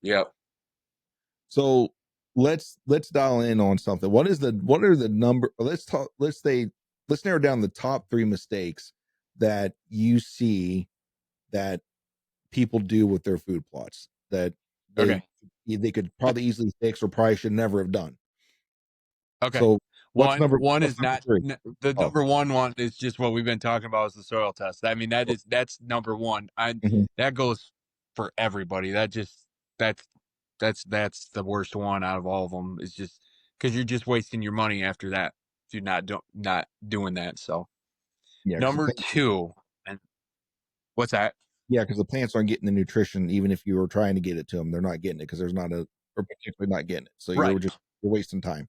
yep. So let's dial in on something. What are the number? Let's talk. Let's narrow down the top three mistakes that you see that people do with their food plots that they Okay. they could probably easily fix or probably should never have done. Okay. So One what's is number not three? the Oh, number 1 is just what we've been talking about is the soil test. I mean, oh, that's number 1. I mhm. That goes for everybody. That's that's the worst one out of all of them. Is just because you're just wasting your money after that if you're not doing that. So Yeah, because number 2, and what's that? the plants aren't getting the nutrition even if you were trying to get it to them. They're not getting it because there's not a or particularly not getting it. So Right. you're wasting time.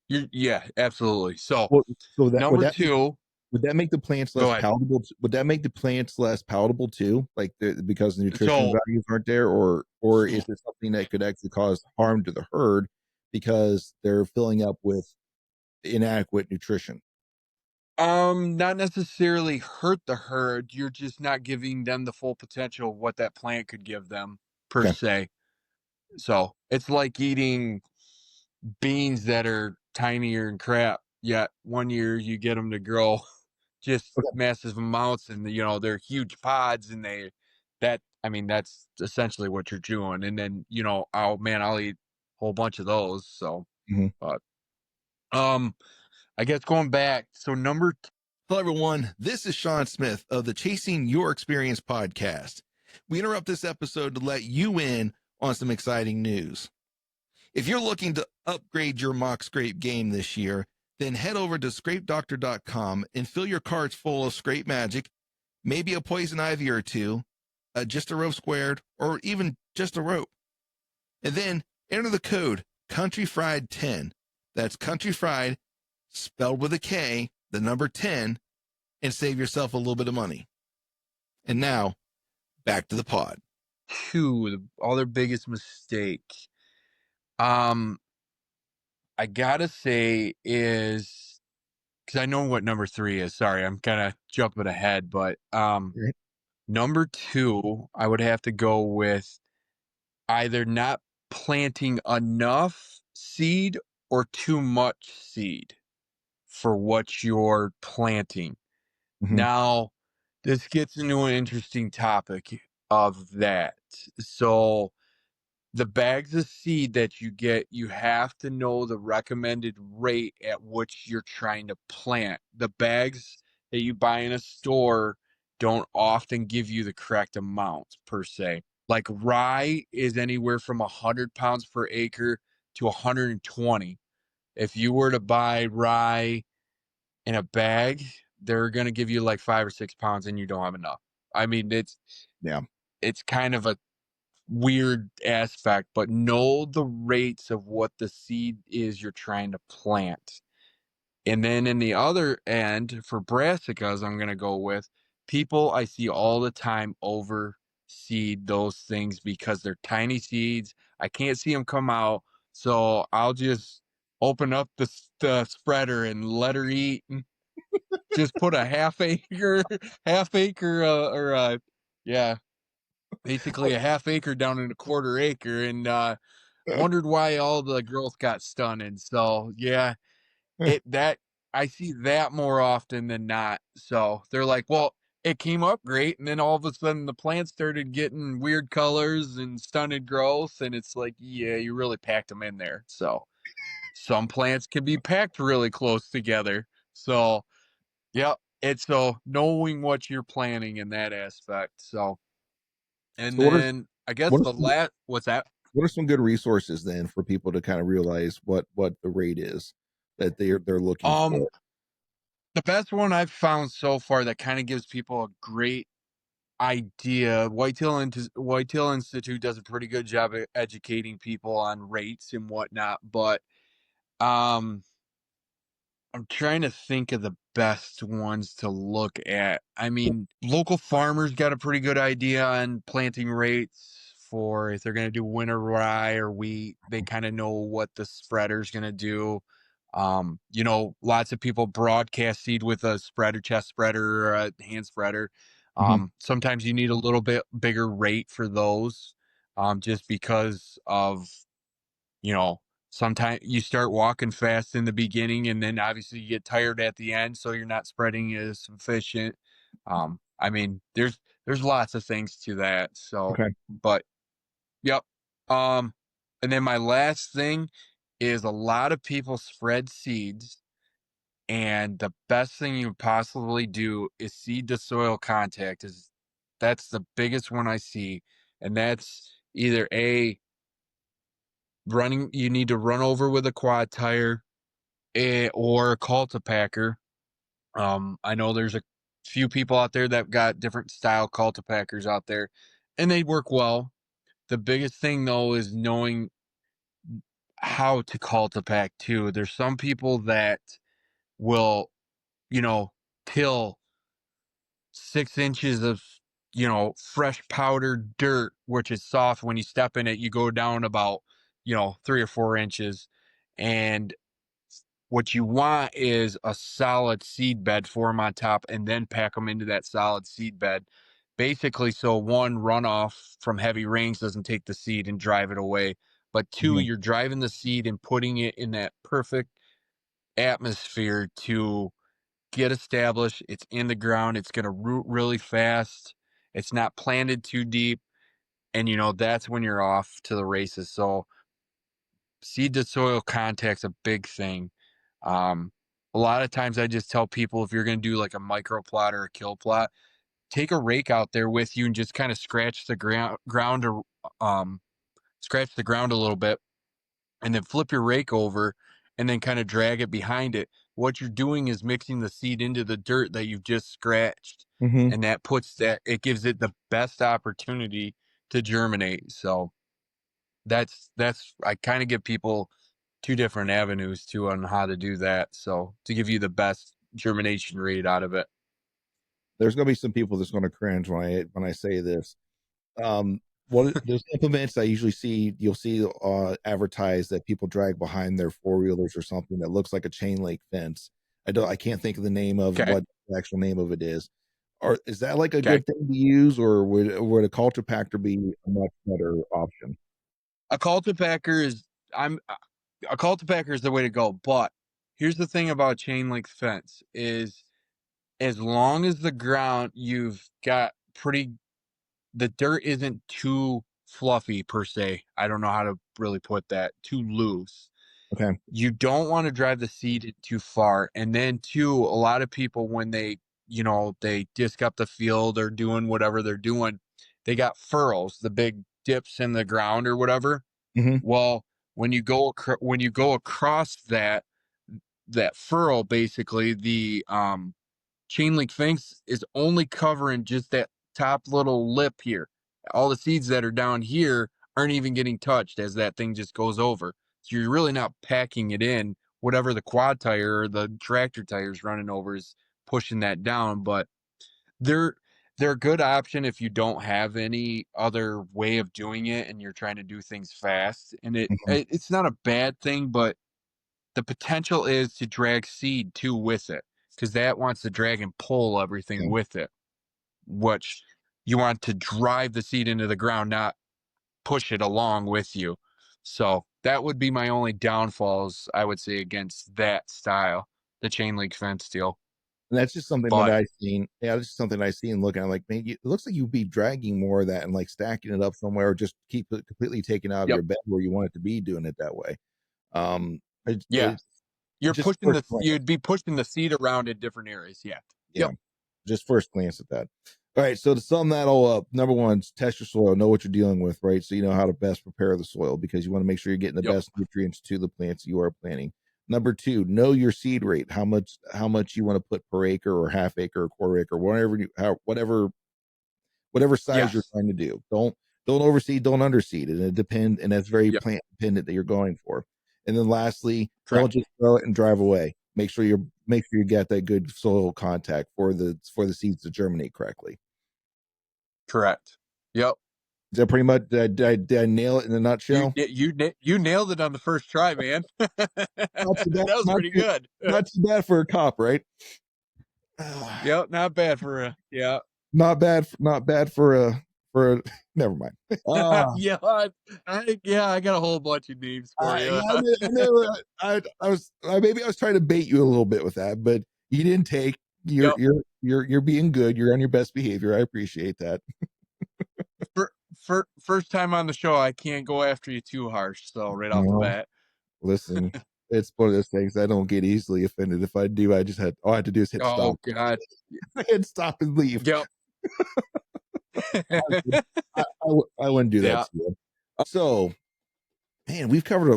Yeah, absolutely. So Well, so that number 2, would that make the plants go less ahead. palatable? Would that make the plants less palatable too? Like because the nutrition So values aren't there, or is it something that could actually cause harm to the herd because they're filling up with inadequate nutrition? Not necessarily hurt the herd, you're just not giving them the full potential of what that plant could give them per Okay. se. So, it's like eating beans that are tinier and crap, yet one year you get them to grow just Okay. massive amounts and, they're huge pods and I mean, that's essentially what you're doing, and then, oh man, I'll eat a whole bunch of those, so, Mhm. but, um, I guess going back, so number Hello, everyone. This is Sean Smith of the Chasing Your Experience podcast. We interrupt this episode to let you in on some exciting news. If you're looking to upgrade your mock scrape game this year, then head over to scrapedoctor.com and fill your carts full of scrape magic, maybe a poison ivy or two, just a rope squared, or even just a rope. And then enter the code CountryFried10. That's Country Fried, spelled with a K, the number 10, and save yourself a little bit of money. And now, back to the pod. 2, the other biggest mistake, um, I gotta say is because I know what number 3 is, sorry, I'm kinda jumping ahead, but, Right. number 2, I would have to go with either not planting enough seed or too much seed for what you're planting. Mm-hmm. Now, this gets into an interesting topic of that. So, the bags of seed that you get, you have to know the recommended rate at which you're trying to plant. The bags that you buy in a store don't often give you the correct amount per se. Like rye is anywhere from 100 pounds per acre to 120. If you were to buy rye in a bag, they're going to give you like 5 or 6 pounds and you don't have enough. I mean, Yeah. it's kind of a weird aspect, but know the rates of what the seed is you're trying to plant. And then in the other end, for brassicas, I'm going to go with people I see all the time overseed those things because they're tiny seeds. I can't see them come out. So I'll just open up the spreader and let her eat. And just put a half acre, half acre, yeah, basically a half acre down in a quarter acre and wondered why all the growth got stunted. So yeah, it that I see that more often than not. So they're like, well, it came up great, and then all of a sudden the plants started getting weird colors and stunted growth, and it's like, yeah, you really packed them in there. So some plants can be packed really close together. So yeah, it's so knowing what you're planning in that aspect. So and So then I guess what are the some last what's that? what are some good resources then for people to kind of realize what the rate is that they're looking for? Um, the best one I've found so far that kind of gives people a great idea. Whitetail Institute does a pretty good job at educating people on rates and whatnot, but um, I'm trying to think of the best ones to look at. I mean, local farmers got a pretty good idea on planting rates for if they're going to do winter rye or wheat. They kind of know what the spreader's going to do. Lots of people broadcast seed with a spreader, chest spreader, or a hand spreader. Mm-hmm. Sometimes you need a little bit bigger rate for those, just because of sometimes you start walking fast in the beginning and then obviously you get tired at the end, so you're not spreading as efficient. I mean, there's lots of things to that. So, Okay. but yep. Um, and then my last thing is a lot of people spread seeds, and the best thing you possibly do is seed to soil contact. Is That's the biggest one I see, and that's either a running. You need to run over with a quad tire, or a cultipacker. I know there's a few people out there that got different style cultipackers out there, and they work well. The biggest thing though is knowing how to cultipack too. There's some people that will, you know, till 6 inches of, fresh powdered dirt, which is soft. When you step in it, you go down about, 3 or 4 inches. And what you want is a solid seed bed for them on top, and then pack them into that solid seed bed. Basically, so one, runoff from heavy rains doesn't take the seed and drive it away. But two, Mhm. you're driving the seed and putting it in that perfect atmosphere to get established. It's in the ground. It's going to root really fast. It's not planted too deep. And, that's when you're off to the races. So, seed to soil contact's a big thing. Um, a lot of times I just tell people, if you're going to do like a micro plot or a kill plot, take a rake out there with you and just kind of scratch the ground a little bit, and then flip your rake over and then kind of drag it behind it. What you're doing is mixing the seed into the dirt that you've just scratched. Mhm. And it gives it the best opportunity to germinate. So I kind of give people two different avenues too on how to do that. So to give you the best germination rate out of it. There's gonna be some people that's gonna cringe when I say this. What There's implements I usually see, you'll see advertised that people drag behind their four wheelers or something that looks like a chain link fence. I can't think of the name of Okay. what the actual name of it is. Or is that like a Okay. good thing to use, or would a cultipacker be a much better option? A cultipacker is I'm a cultipacker is the way to go. But here's the thing about chain link fence is, as long as the ground you've got pretty the dirt isn't too fluffy per se. I don't know how to really put that. Too loose. Okay. You don't want to drive the seed in too far. And then two, a lot of people when they disc up the field or doing whatever they're doing, they got furrows, the big dips in the ground or whatever. Hmm. Well, when you go across that furrow, basically the chain link fence is only covering just that top little lip here. All the seeds that are down here aren't even getting touched as that thing just goes over. So you're really not packing it in. Whatever the quad tire or the tractor tire is running over is pushing that down. But they're they're a good option if you don't have any other way of doing it and you're trying to do things fast. And Hmm. it's not a bad thing, but the potential is to drag seed too with it, because that wants to drag and pull everything Yeah. with it, which you want to drive the seed into the ground, not push it along with you. So that would be my only downfalls, I would say, against that style, the chain link fence deal. And that's just something that But I've seen. Yeah, that's just something I've seen looking at, like, man, it looks like you'd be dragging more of that and like stacking it up somewhere, or just keep it completely taken out of yep, your bed where you want it to be, doing it that way. Um, yeah, it's just first glance. you'd be pushing the seed around in different areas. Yeah. Yeah, Yep. just first glance at that. All right, so to sum that all up, number one, test your soil, know what you're dealing with, right? So you know how to best prepare the soil, because you want to make sure you're getting the Yep. best nutrients to the plants you are planting. Number two, know your seed rate, how much you want to put per acre or half acre or quarter acre, whatever size you're Yes. trying to do. Don't overseed, don't underseed, and that's very Yep. plant dependent that you're going for. And then lastly, don't Correct. just throw it and drive away. Make sure you get that good soil contact for the seeds to germinate correctly. Correct. Yep. Is that pretty much, did I nail it in a nutshell? You nailed it on the first try, man. Not too bad, That was pretty good. not too bad for a cop, right? Yep, not bad for a yeah. Not bad for a never mind. Ah. Yeah, I got a whole bunch of names for Yeah, you. I know. Maybe I was trying to bait you a little bit with that, but you didn't take. you're Yep. you're you're being good. You're on your best behavior. I appreciate that. First time on the show, I can't go after you too harsh, so right off the Well, bat. listen, it's one of those things. I don't get easily offended. If I do, I just had all I had to do is hit stop. Oh god. Hit stop and leave. Yep. I wouldn't do that Yeah. to you. So, man, we've covered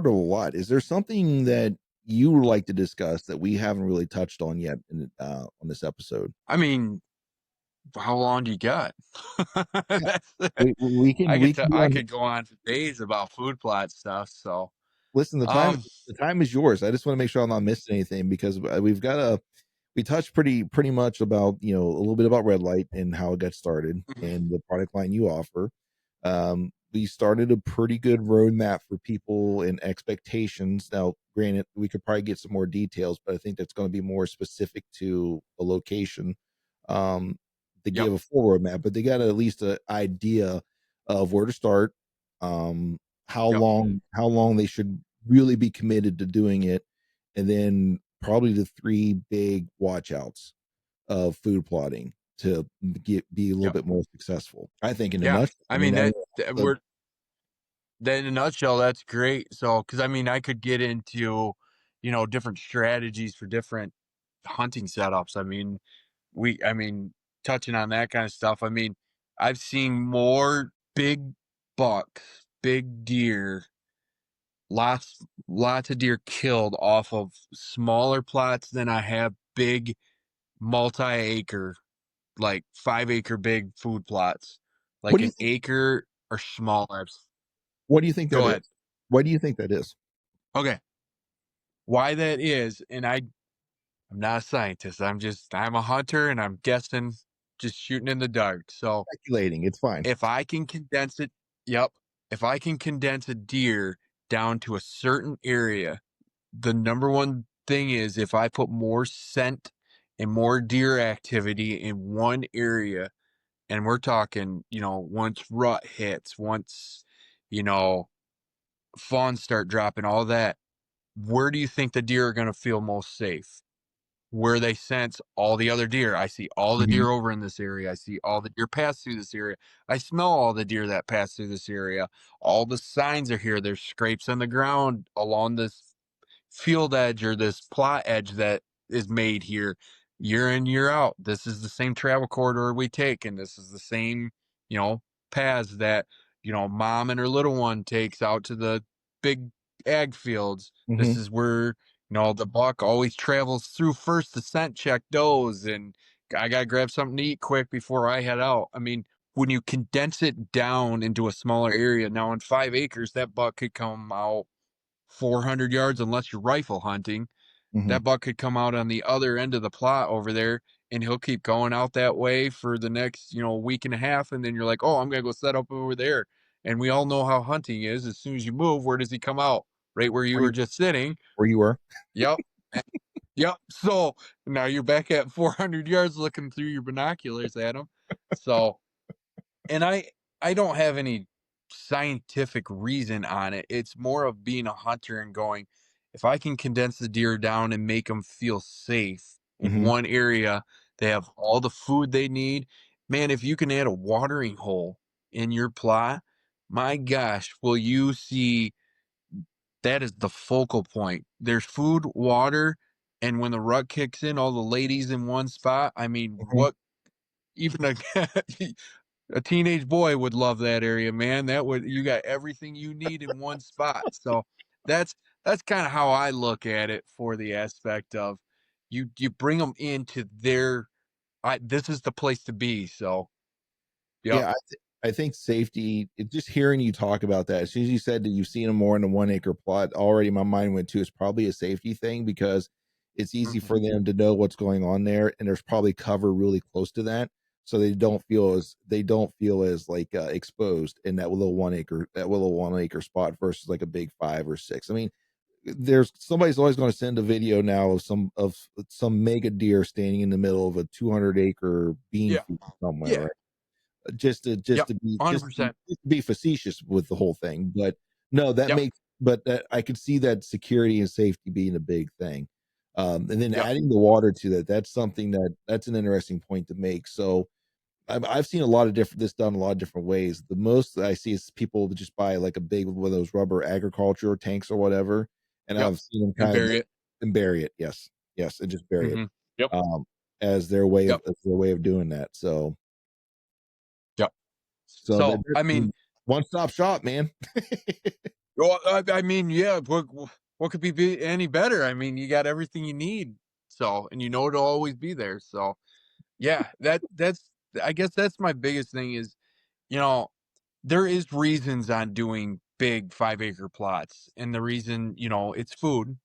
a lot. Is there something that you would like to discuss that we haven't really touched on yet on this episode? I mean, how long do you got? Yeah, That's we can we can be I on. could go on for days about food plot stuff, so, Listen, um the time is yours. I just want to make sure I'm not missing anything because we touched pretty much about a little bit about red light and how it got started mhm, and the product line you offer. We started a pretty good roadmap for people and expectations. Now, granted, we could probably get some more details, but I think that's going to be more specific to a location um, to yep, give a full roadmap. But they got at least an idea of where to start, um, yep, how long they should really be committed to doing it, and then probably the three big watchouts of food plotting to be a little yep. bit more successful. I think in a Yeah, nutshell. I I mean, mean, I the, that in a nutshell, that's great, so, because I mean, I could get into, different strategies for different hunting setups. I mean, touching on that kind of stuff, I mean, I've seen more big bucks, big deer, lots of deer killed off of smaller plots than I have big multi-acre, like 5-acre big food plots, what like do you an think? acre or smaller. What do you think that Go is? ahead. Why do you think that is? Okay. Why that is, and I'm not a scientist. I'm a hunter and I'm guessing, just shooting in the dark. So Speculating. It's fine. if I can condense it, yep. If I can condense a deer down to a certain area, the number one thing is if I put more scent and more deer activity in one area, and we're talking, once rut hits, once, you know, fawns start dropping, all that, where do you think the deer are going to feel most safe? Where they sense all the other deer. I see all the Mhm, deer over in this area. I see all the deer pass through this area. I smell all the deer that pass through this area. All the signs are here. There's scrapes on the ground along this field edge or this plot edge that is made here year in, year out. This is the same travel corridor we take, and this is the same, you know, paths that, mom and her little one takes out to the big ag fields. This mhm. is where, the buck always travels through first to scent check does, and I gotta grab something to eat quick before I head out. I mean, when you condense it down into a smaller area, now in 5 acres, that buck could come out 400 yards unless you're rifle hunting. Mhm. That buck could come out on the other end of the plot over there and he'll keep going out that way for the next, week and a half. And then you're like, oh, I'm going to go set up over there. And we all know how hunting is. As soon as you move, where does he come out? Right where you Where were you just sitting. where you were? Yep. Yep. So now you're back at 400 yards looking through your binoculars at him. So, and I don't have any scientific reason on it. It's more of being a hunter and going, if I can condense the deer down and make them feel safe in Mhm. one area, they have all the food they need. Man, if you can add a watering hole in your plot, my gosh, will you see that is the focal point. There's food, water, and when the rut kicks in, all the ladies in one spot. I mean, Mhm. what even a a teenage boy would love that area, man. That would you got everything you need in one spot. So that's that's kind of how I look at it for the aspect of you bring them into their this is the place to be. So yep. Yeah, I think safety just hearing you talk about that, as soon as you said that you've seen them more in a 1 acre plot, already my mind went to it's probably a safety thing because it's easy Mhm. for them to know what's going on there, and there's probably cover really close to that, so they don't feel as like exposed in that little 1 acre spot versus like a big 5 or 6. I mean, there's somebody's always going to send a video now of some mega deer standing in the middle of a 200-acre bean Yeah. field somewhere, Yeah. right? just to just Yep. to be just to be 100%. just to be facetious with the whole thing. But no, that Yep. makes but that I could see that security and safety being a big thing. And then Yep. adding the water to that's something that's an interesting point to make. So I've seen a lot of different this done a lot of different ways. The most that I see is people that just buy like a big one of those rubber agriculture tanks or whatever, and Yep. I've seen them And kind of bury it. and bury it. Yes, yes, and just bury it Mm-hmm. Yep. um, as their way of Yep. doing that. Yep. So So, I mean, one stop shop, man. well, I mean, yeah, what could be any better? I mean, you got everything you need. So, and you know it'll always be there. So, yeah, that's I guess that's my biggest thing is, you know, there is reasons on doing big 5-acre plots. And the reason, it's food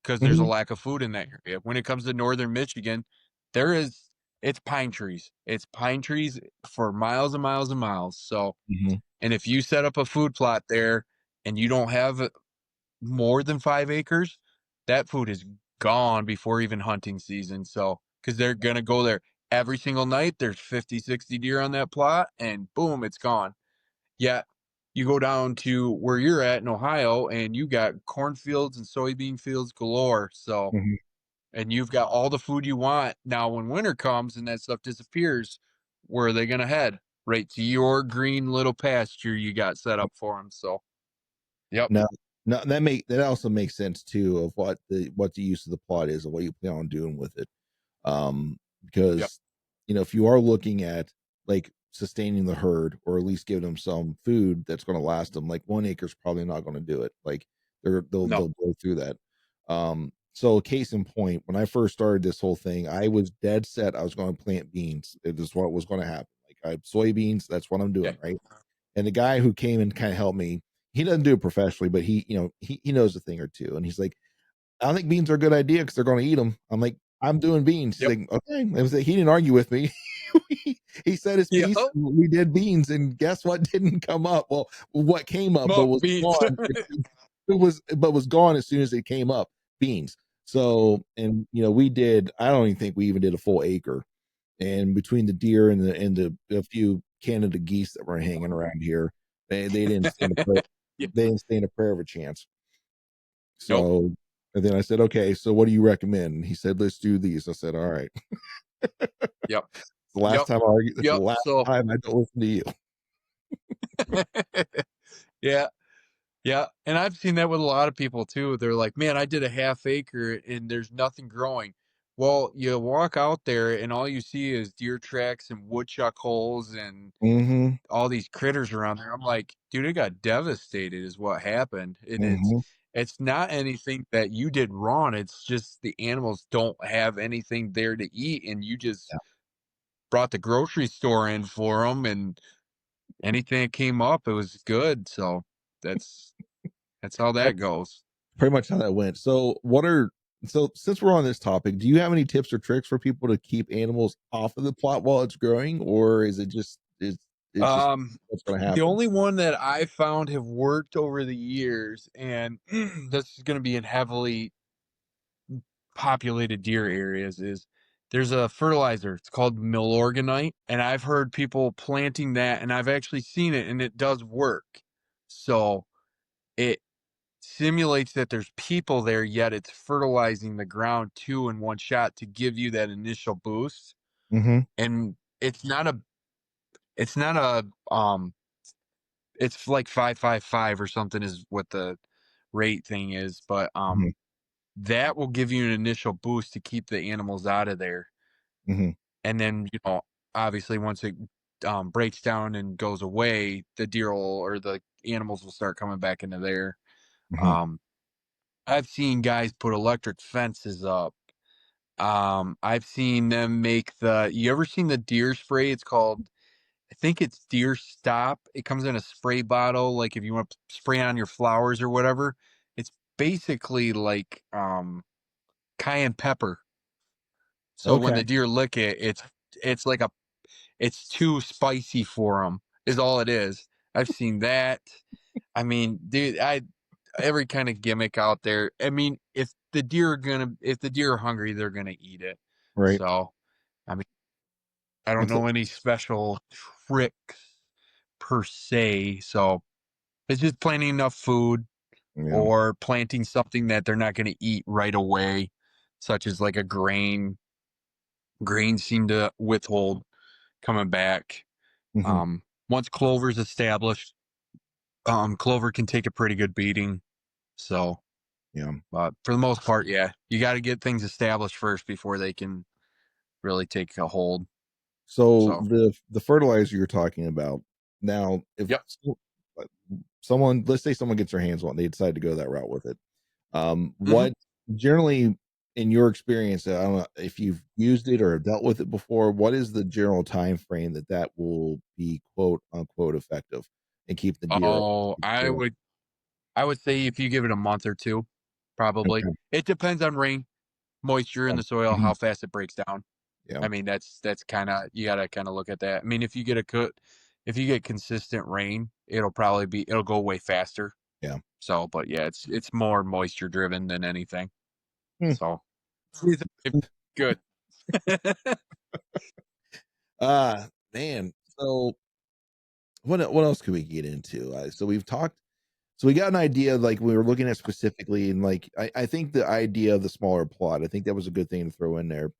because there's a Hmm. lack of food in that area. When it comes to northern Michigan, there is it's pine trees. It's pine trees for miles and miles and miles. So, Hmm. and if you set up a food plot there and you don't have more than 5 acres, that food is gone before even hunting season. So, because they're going to go there every single night, there's 50, 60 deer on that plot, and boom, it's gone. Yet, you go down to where you're at in Ohio, and you got cornfields and soybean fields galore. So, Hmm. and you've got all the food you want. Now, when winter comes and that stuff disappears, where are they going to head? Right to your green little pasture you got set up for them. So, yep, Now, that also makes sense too of what the use of the plot is and what you plan on doing with it. yep, Because if you are looking at like sustaining the herd or at least giving them some food that's going to last them, like 1 acre is probably not going to do it. Like no, they'll go through that. So case in point, when I first started this whole thing, I was dead set I was going to plant beans. It is what was going to happen. Like soybeans, that's what I'm yeah, doing, right? And the guy who came and kind of helped me, he doesn't do it professionally, but he knows a thing or two. And he's like, I don't think beans are a good idea because they're going to eat them. I'm like, I'm doing beans. He's yep, like, okay. It was like, he didn't argue with me. He said his yep. piece. We did beans, and guess what didn't come up? Well, what came up, but Smoke was beats. gone. It was gone as soon as it came up. Beans. So, and we did. I don't even think we even did a full acre. And between the deer and the a few Canada geese that were hanging around here, they didn't stand a prayer. Yeah, They didn't stand a prayer of a chance. nope. So, and then I said, okay, so what do you recommend? And he said, let's do these. I said, all right. Yep, The last yep, time I argued, that's the yep. last So, time I don't listen to you. yeah, yeah. And I've seen that with a lot of people too. They're like, man, I did a half acre and there's nothing growing. Well, you walk out there and all you see is deer tracks and woodchuck holes and Hmm. all these critters around there. I'm like, dude, it got devastated is what happened. And it's Hmm. it's not anything that you did wrong. It's just the animals don't have anything there to eat and you just Yeah. brought the grocery store in for them and anything that came up, it was good. So that's that's how that That's goes. pretty much how that went. So since we're on this topic, do you have any tips or tricks for people to keep animals off of the plot while it's growing, or is it just it's just Um, what's going to the happen? only one that I found have worked over the years, and this is going to be in heavily populated deer areas, is there's a fertilizer. It's called Milorganite, and I've heard people planting that, and I've actually seen it, and it does work. So it simulates that there's people there, yet it's fertilizing the ground too in one shot to give you that initial boost. Hmm. And it's not a it's like 555 or something is what the rate thing is, but Hmm. that will give you an initial boost to keep the animals out of there. Hmm. And then, obviously once it breaks down and goes away, the deer will, or the animals will start coming back into there. Hmm. Um, I've seen guys put electric fences up. I've seen them make you ever seen the deer spray? It's called, I think it's Deer Stop. It comes in a spray bottle, like if you want to spray on your flowers or whatever. It's basically like cayenne pepper. So when Okay. the deer lick it, it's like it's too spicy for them. Is all it is. I've seen that. I mean, dude, I every kind of gimmick out there. I mean, if the deer are hungry, they're gonna eat it. Right. So, I mean, I don't That's know any special tricks per se. So it's just planting enough food yeah. or planting something that they're not going to eat right away. such as like a grain. Grains seem to withhold coming back. Mhm. Once clover's established, clover can take a pretty good beating. So, Yeah. but for the most part, yeah, you got to get things established first before they can really take a hold. So So, the fertilizer you're talking about now, if yep. like, someone, let's say someone gets their hands on, they decide to go that route with it. Hmm. What generally, in your experience, I don't know if you've used it or dealt with it before, what is the general time frame that that will be quote unquote effective and keep the deer off? Oh, I would say if you give it a month or two, probably. Okay. It depends on rain, moisture in Yeah. the soil, Mhm. how fast it breaks down. Yeah. I mean, that's kind of you got to kind of look at that. I mean, if you get consistent rain, it'll go way faster. Yeah. So, but yeah, it's more moisture driven than anything. Hmm. So, season good. Man. So what else could we get into? So we've talked. So we got an idea, like we were looking at specifically, and like I think the idea of the smaller plot, I think that was a good thing to throw in there.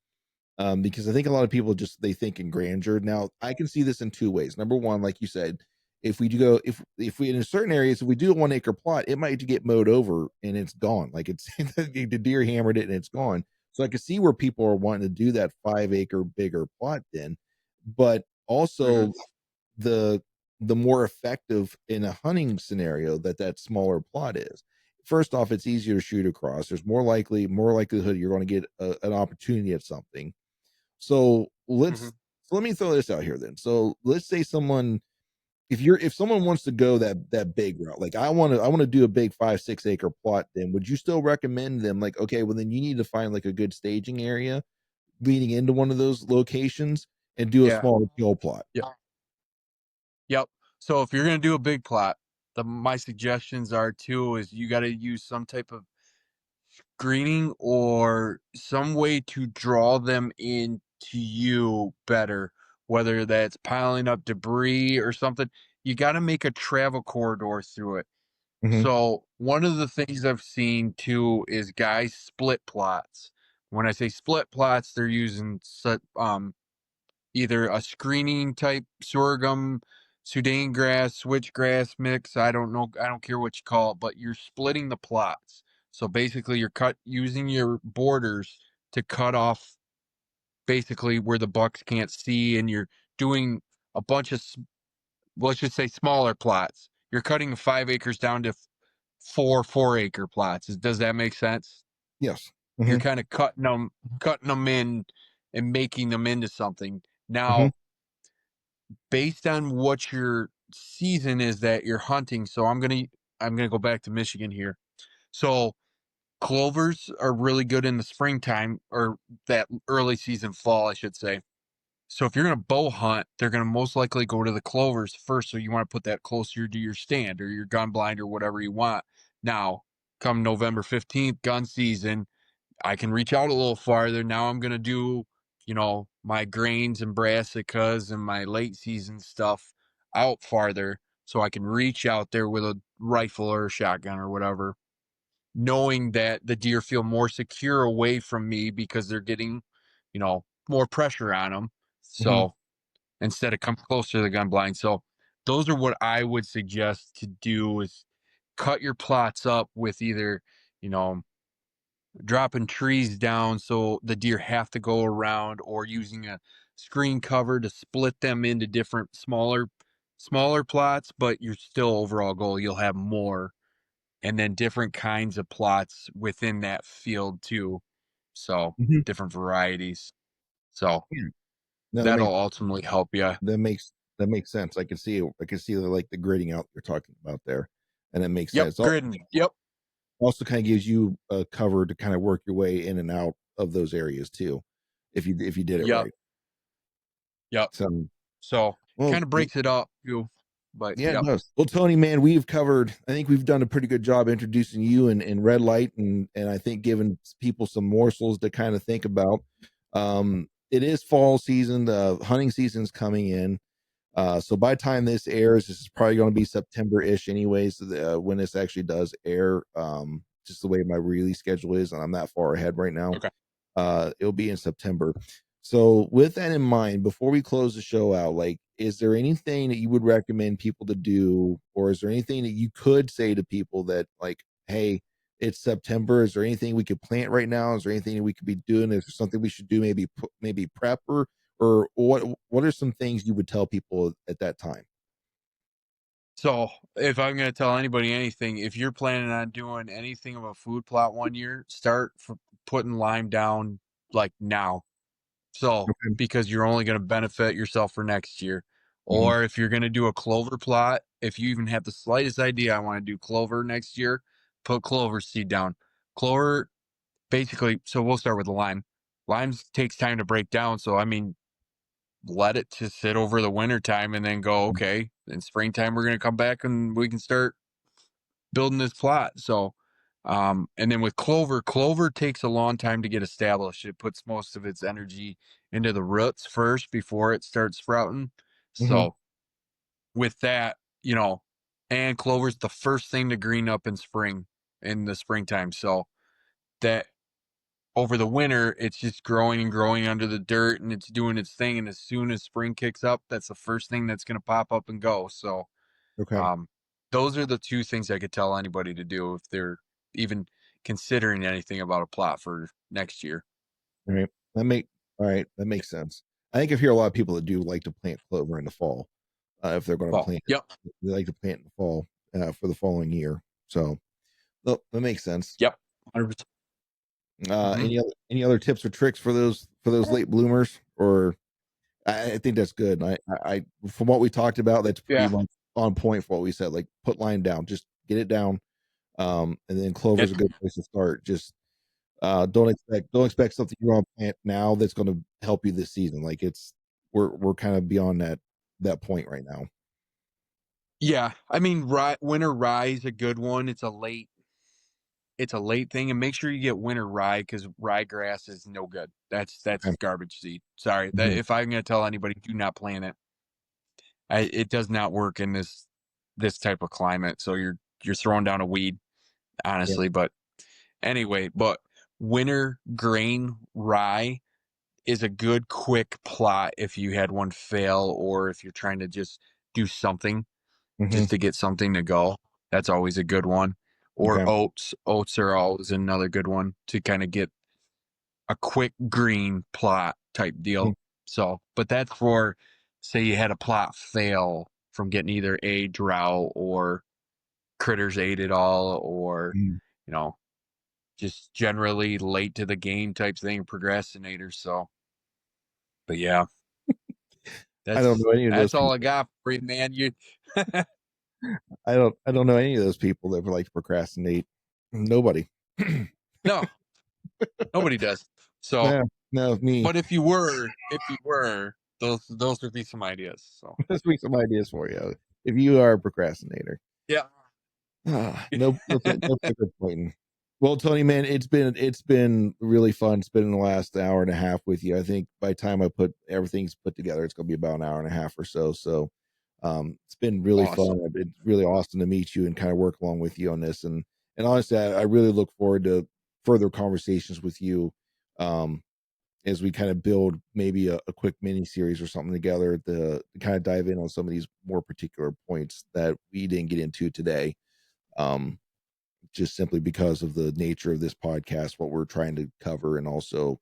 Because I think a lot of people just they think in grandeur. Now I can see this in two ways. Number one, like you said, if we do go if we in certain areas, if we do a 1 acre plot, it might get mowed over and it's gone. Like it's the deer hammered it and it's gone. So I can see where people are wanting to do that 5 acre bigger plot then, but Mhm. also the more effective in a hunting scenario that that smaller plot is. First off, it's easier to shoot across. There's more likelihood you're going to get an opportunity at something. So Mhm. let me throw this out here then. So let's say someone, if someone wants to go that big route, like I want to do a big 5-6 acre plot, then would you still recommend them, like, okay, well then you need to find like a good staging area leading into one of those locations and do a Yeah. smaller kill plot? Yep. Yep. So if you're gonna do a big plot, my suggestions are too is you got to use some type of screening or some way to draw them in to you better, whether that's piling up debris or something. You got to make a travel corridor through it. Hmm. So one of the things I've seen too is guys split plots. When I say split plots, they're using either a screening type sorghum, Sudan grass, switchgrass mix. I don't know. I don't care what you call it, but you're splitting the plots. So basically, you're using your borders to cut off basically where the bucks can't see, and you're doing a bunch of let's just say smaller plots. You're cutting 5 acres down to four-acre plots. Does that make sense? Yes. You're Hmm. kind of cutting them in and making them into something. Hmm. Now, based on what your season is that you're hunting, so I'm gonna go back to Michigan here. So clovers are really good in the springtime or that early season fall, I should say. So if you're gonna bow hunt, they're gonna most likely go to the clovers first. So you want to put that closer to your stand or your gun blind or whatever you want. Now, come November 15th, gun season, I can reach out a little farther. Now I'm gonna do, my grains and brassicas and my late season stuff out farther so I can reach out there with a rifle or a shotgun or whatever, knowing that the deer feel more secure away from me because they're getting, more pressure on them. Hmm. So instead of come closer to the gun blind. So those are what I would suggest to do is cut your plots up with either, you know, dropping trees down so the deer have to go around or using a screen cover to split them into different smaller plots, but your still overall goal you'll have more and then different kinds of plots within that field too. So Hmm. different varieties. So Yeah. No, that'll ultimately help you. that makes sense. I can see the, like the grading out you're talking about there, and it makes Yep, sense. grid. Yep, Also kind of gives you a cover to kind of work your way in and out of those areas too, if you did it yep, right. yep. So, So well, kind of breaks it up too. But yeah, it yep, does. Well, Tony, man, we've covered. I think we've done a pretty good job introducing you and red light, and I think giving people some morsels to kind of think about. It is fall season. The hunting season's coming in. So by the time this airs, this is probably going to be September-ish, anyways. When this actually does air, just the way my release schedule is, and I'm that far ahead right now. okay. It'll be in September. So with that in mind, before we close the show out, like, is there anything that you would recommend people to do, or is there anything that you could say to people that, like, hey, it's September. Is there anything we could plant right now? Is there anything that we could be doing? Is there something we should do? Maybe prep, or what are some things you would tell people at that time? So if I'm going to tell anybody anything, if you're planning on doing anything of a food plot one year, start putting lime down like now. So Okay. because you're only going to benefit yourself for next year. Hmm. Or if you're going to do a clover plot, if you even have the slightest idea I want to do clover next year, put clover seed down. Clover basically, so we'll start with the lime. Limes takes time to break down. So I mean, let it to sit over the winter time and then go, okay, in springtime we're going to come back and we can start building this plot. So and then with clover takes a long time to get established. It puts most of its energy into the roots first before it starts sprouting. Hmm. So with that, and clover's the first thing to green up in the springtime. So that over the winter, it's just growing and growing under the dirt and it's doing its thing. And as soon as spring kicks up, that's the first thing that's going to pop up and go. So, Okay. um, those are the two things I could tell anybody to do if they're even considering anything about a plot for next year. All right. All right. That makes sense. I think I hear a lot of people that do like to plant clover in the fall. If they're going to Well, plant it, yep, they like to plant in the fall for the following year. So that makes sense. yep, 100%. Hmm. Any other tips or tricks for those late bloomers? Or I think that's good. I from what we talked about, that's pretty Yeah. much on point for what we said. Like, put lime down, just get it down. And then It, clover's a good place to start. Just don't expect something you're on plant now that's going to help you this season. Like, we're kind of beyond that point right now. yeah. I mean, winter rye is a good one. It's a late thing, and make sure you get winter rye because ryegrass is no good. That's Okay. garbage seed. Sorry, that Mhm. if I'm going to tell anybody, do not plant it. It does not work in this type of climate. So you're throwing down a weed, Yeah. honestly. But anyway, but winter grain rye is a good quick plot if you had one fail or if you're trying to just do something Hmm. just to get something to go. That's always a good one. Or Okay. oats. Oats are always another good one to kind of get a quick green plot type Mhm. deal. So, but that's for say you had a plot fail from getting either a drought or critters ate it all or, Mhm. you know, just generally late to the game type thing, procrastinators. So, but yeah, I don't know any of those that's all I people. got for you, man. You I don't know any of those people that would like to procrastinate. Nobody. no, nobody does. So, No, no, me. but if you were, those would be some ideas. So, Let's make some ideas for you. If you are a procrastinator. yeah. No finger pointing. Well, Tony, man, it's been really fun spending the last hour and a half with you. I think by the time I put everything's put together, it's gonna be about an hour and a half or so. So it's been really Awesome. fun. It's really awesome to meet you and kind of work along with you on this. And honestly, I really look forward to further conversations with you. Um, as we kind of build maybe a quick mini series or something together to kind of dive in on some of these more particular points that we didn't get into today. Um, just simply because of the nature of this podcast, what we're trying to cover, and also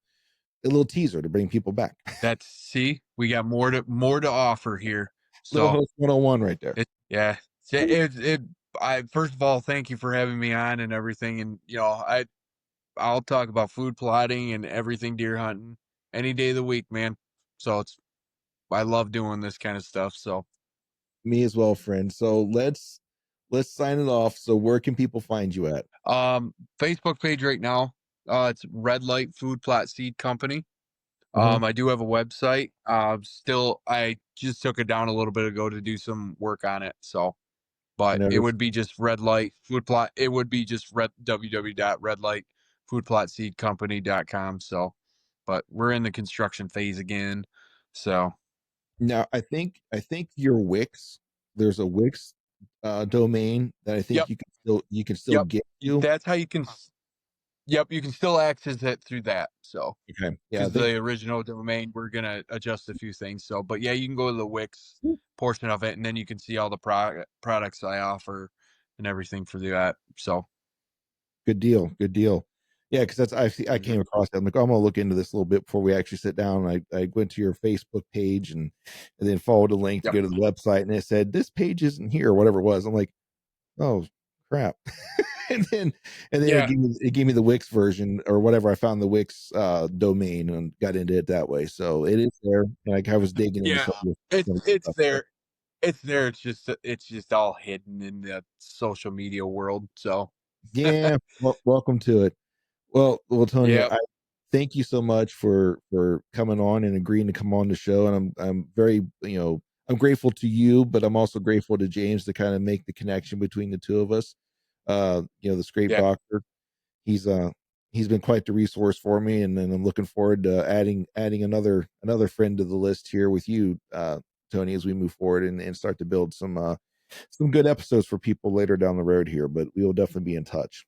a little teaser to bring people back. That's see, we got more to offer here. Little So host 101 right there. yeah, I first of all, thank you for having me on and everything. And I'll talk about food plotting and everything deer hunting any day of the week, man. So I love doing this kind of stuff. So Me as well, friend. So let's sign it off. So where can people find you at? Facebook page right now, it's Red Light Food Plot Seed Company. Uh-huh. I do have a website. Still I just took it down a little bit ago to do some work on it. So but it Whenever. would be just red light food plot. It would be just www.redlightfoodplotseedcompany.com. So, but we're in the construction phase again. So, Now I think your Wix, there's a Wix domain that I think yep, you can still yep. get to. That's how you can. Yep, you can still access it through that. So, Okay. Yeah. because the original domain, we're gonna adjust a few things. So, but yeah, you can go to the Wix portion of it, and then you can see all the products I offer and everything for that. So, Good deal. Good deal. Yeah, because I mhm. came across that. I'm like, I'm gonna look into this a little bit before we actually sit down. I went to your Facebook page and then followed the link to Yep. go to the website, and it said this page isn't here or whatever it was. I'm like, oh crap. and then Yeah. it gave me the Wix version or whatever. I found the Wix domain and got into it that way. So it is there. Like I was digging into Yeah. some of the It's stuff there. there. It's there. It's just all hidden in the social media world. So, Yeah, welcome to it. Well, Tony, yep. I thank you so much for coming on and agreeing to come on the show, and I'm very, I'm grateful to you, but I'm also grateful to James to kind of make the connection between the two of us. The Scrape Yeah. Doctor, he's he's been quite the resource for me, and then I'm looking forward to adding another friend to the list here with you, Tony, as we move forward and start to build some good episodes for people later down the road here. But we will definitely be in touch.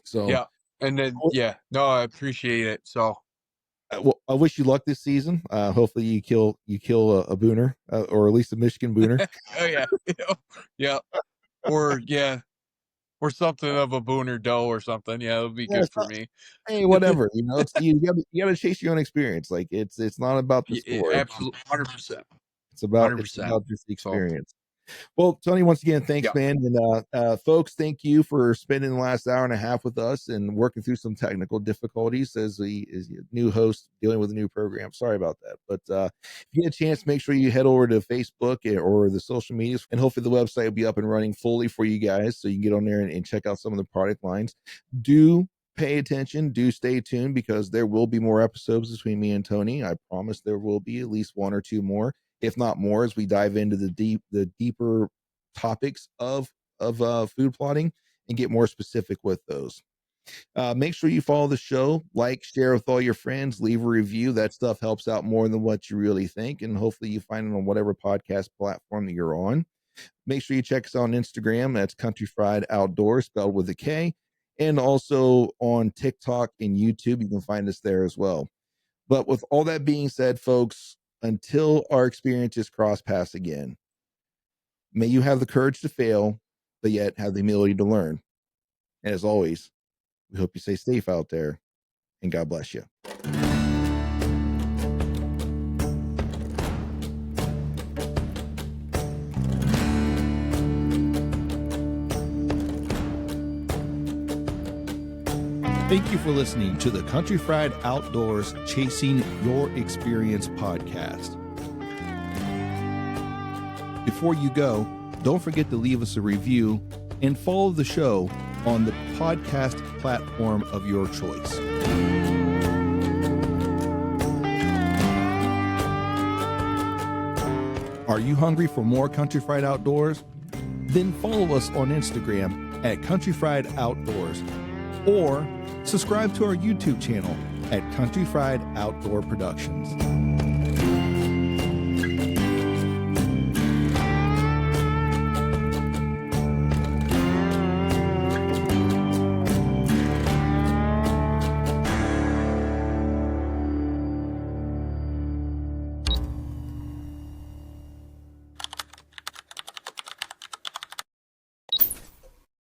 So Yeah. And then, yeah, no, I appreciate it. So, well, I wish you luck this season. Hopefully you kill a booner, or at least a Michigan booner. oh yeah, yeah, yeah, or something of a booner doe or something. Yeah, it'll be Yeah, good for me. hey, whatever. It's you gotta chase your own experience. Like it's not about the score. Absolutely, 100%, It's 100%. about just the So, experience. Well, Tony, once again, thanks, yeah, man. And folks, thank you for spending the last hour and a half with us and working through some technical difficulties as a new host dealing with a new program. Sorry about that. But if you get a chance, make sure you head over to Facebook or the social medias, and hopefully the website will be up and running fully for you guys so you can get on there and check out some of the product lines. Do pay attention, do stay tuned, because there will be more episodes between me and Tony. I promise there will be at least one or two more, if not more, as we dive into the deeper topics of food plotting and get more specific with those. Make sure you follow the show, like, share with all your friends, leave a review. That stuff helps out more than what you really think, and hopefully you find it on whatever podcast platform that you're on. Make sure you check us out on Instagram. That's Country Fried Outdoors, spelled with a K, and also on TikTok and YouTube. You can find us there as well. But with all that being said, folks, until our experiences cross paths again, may you have the courage to fail, but yet have the humility to learn. And as always, we hope you stay safe out there, and God bless you. Thank you for listening to the Country Fried Outdoors Chasing Your Experience podcast. Before you go, don't forget to leave us a review and follow the show on the podcast platform of your choice. Are you hungry for more Country Fried Outdoors? Then follow us on Instagram at Country Fried Outdoors, or subscribe to our YouTube channel at Country Fried Outdoor Productions.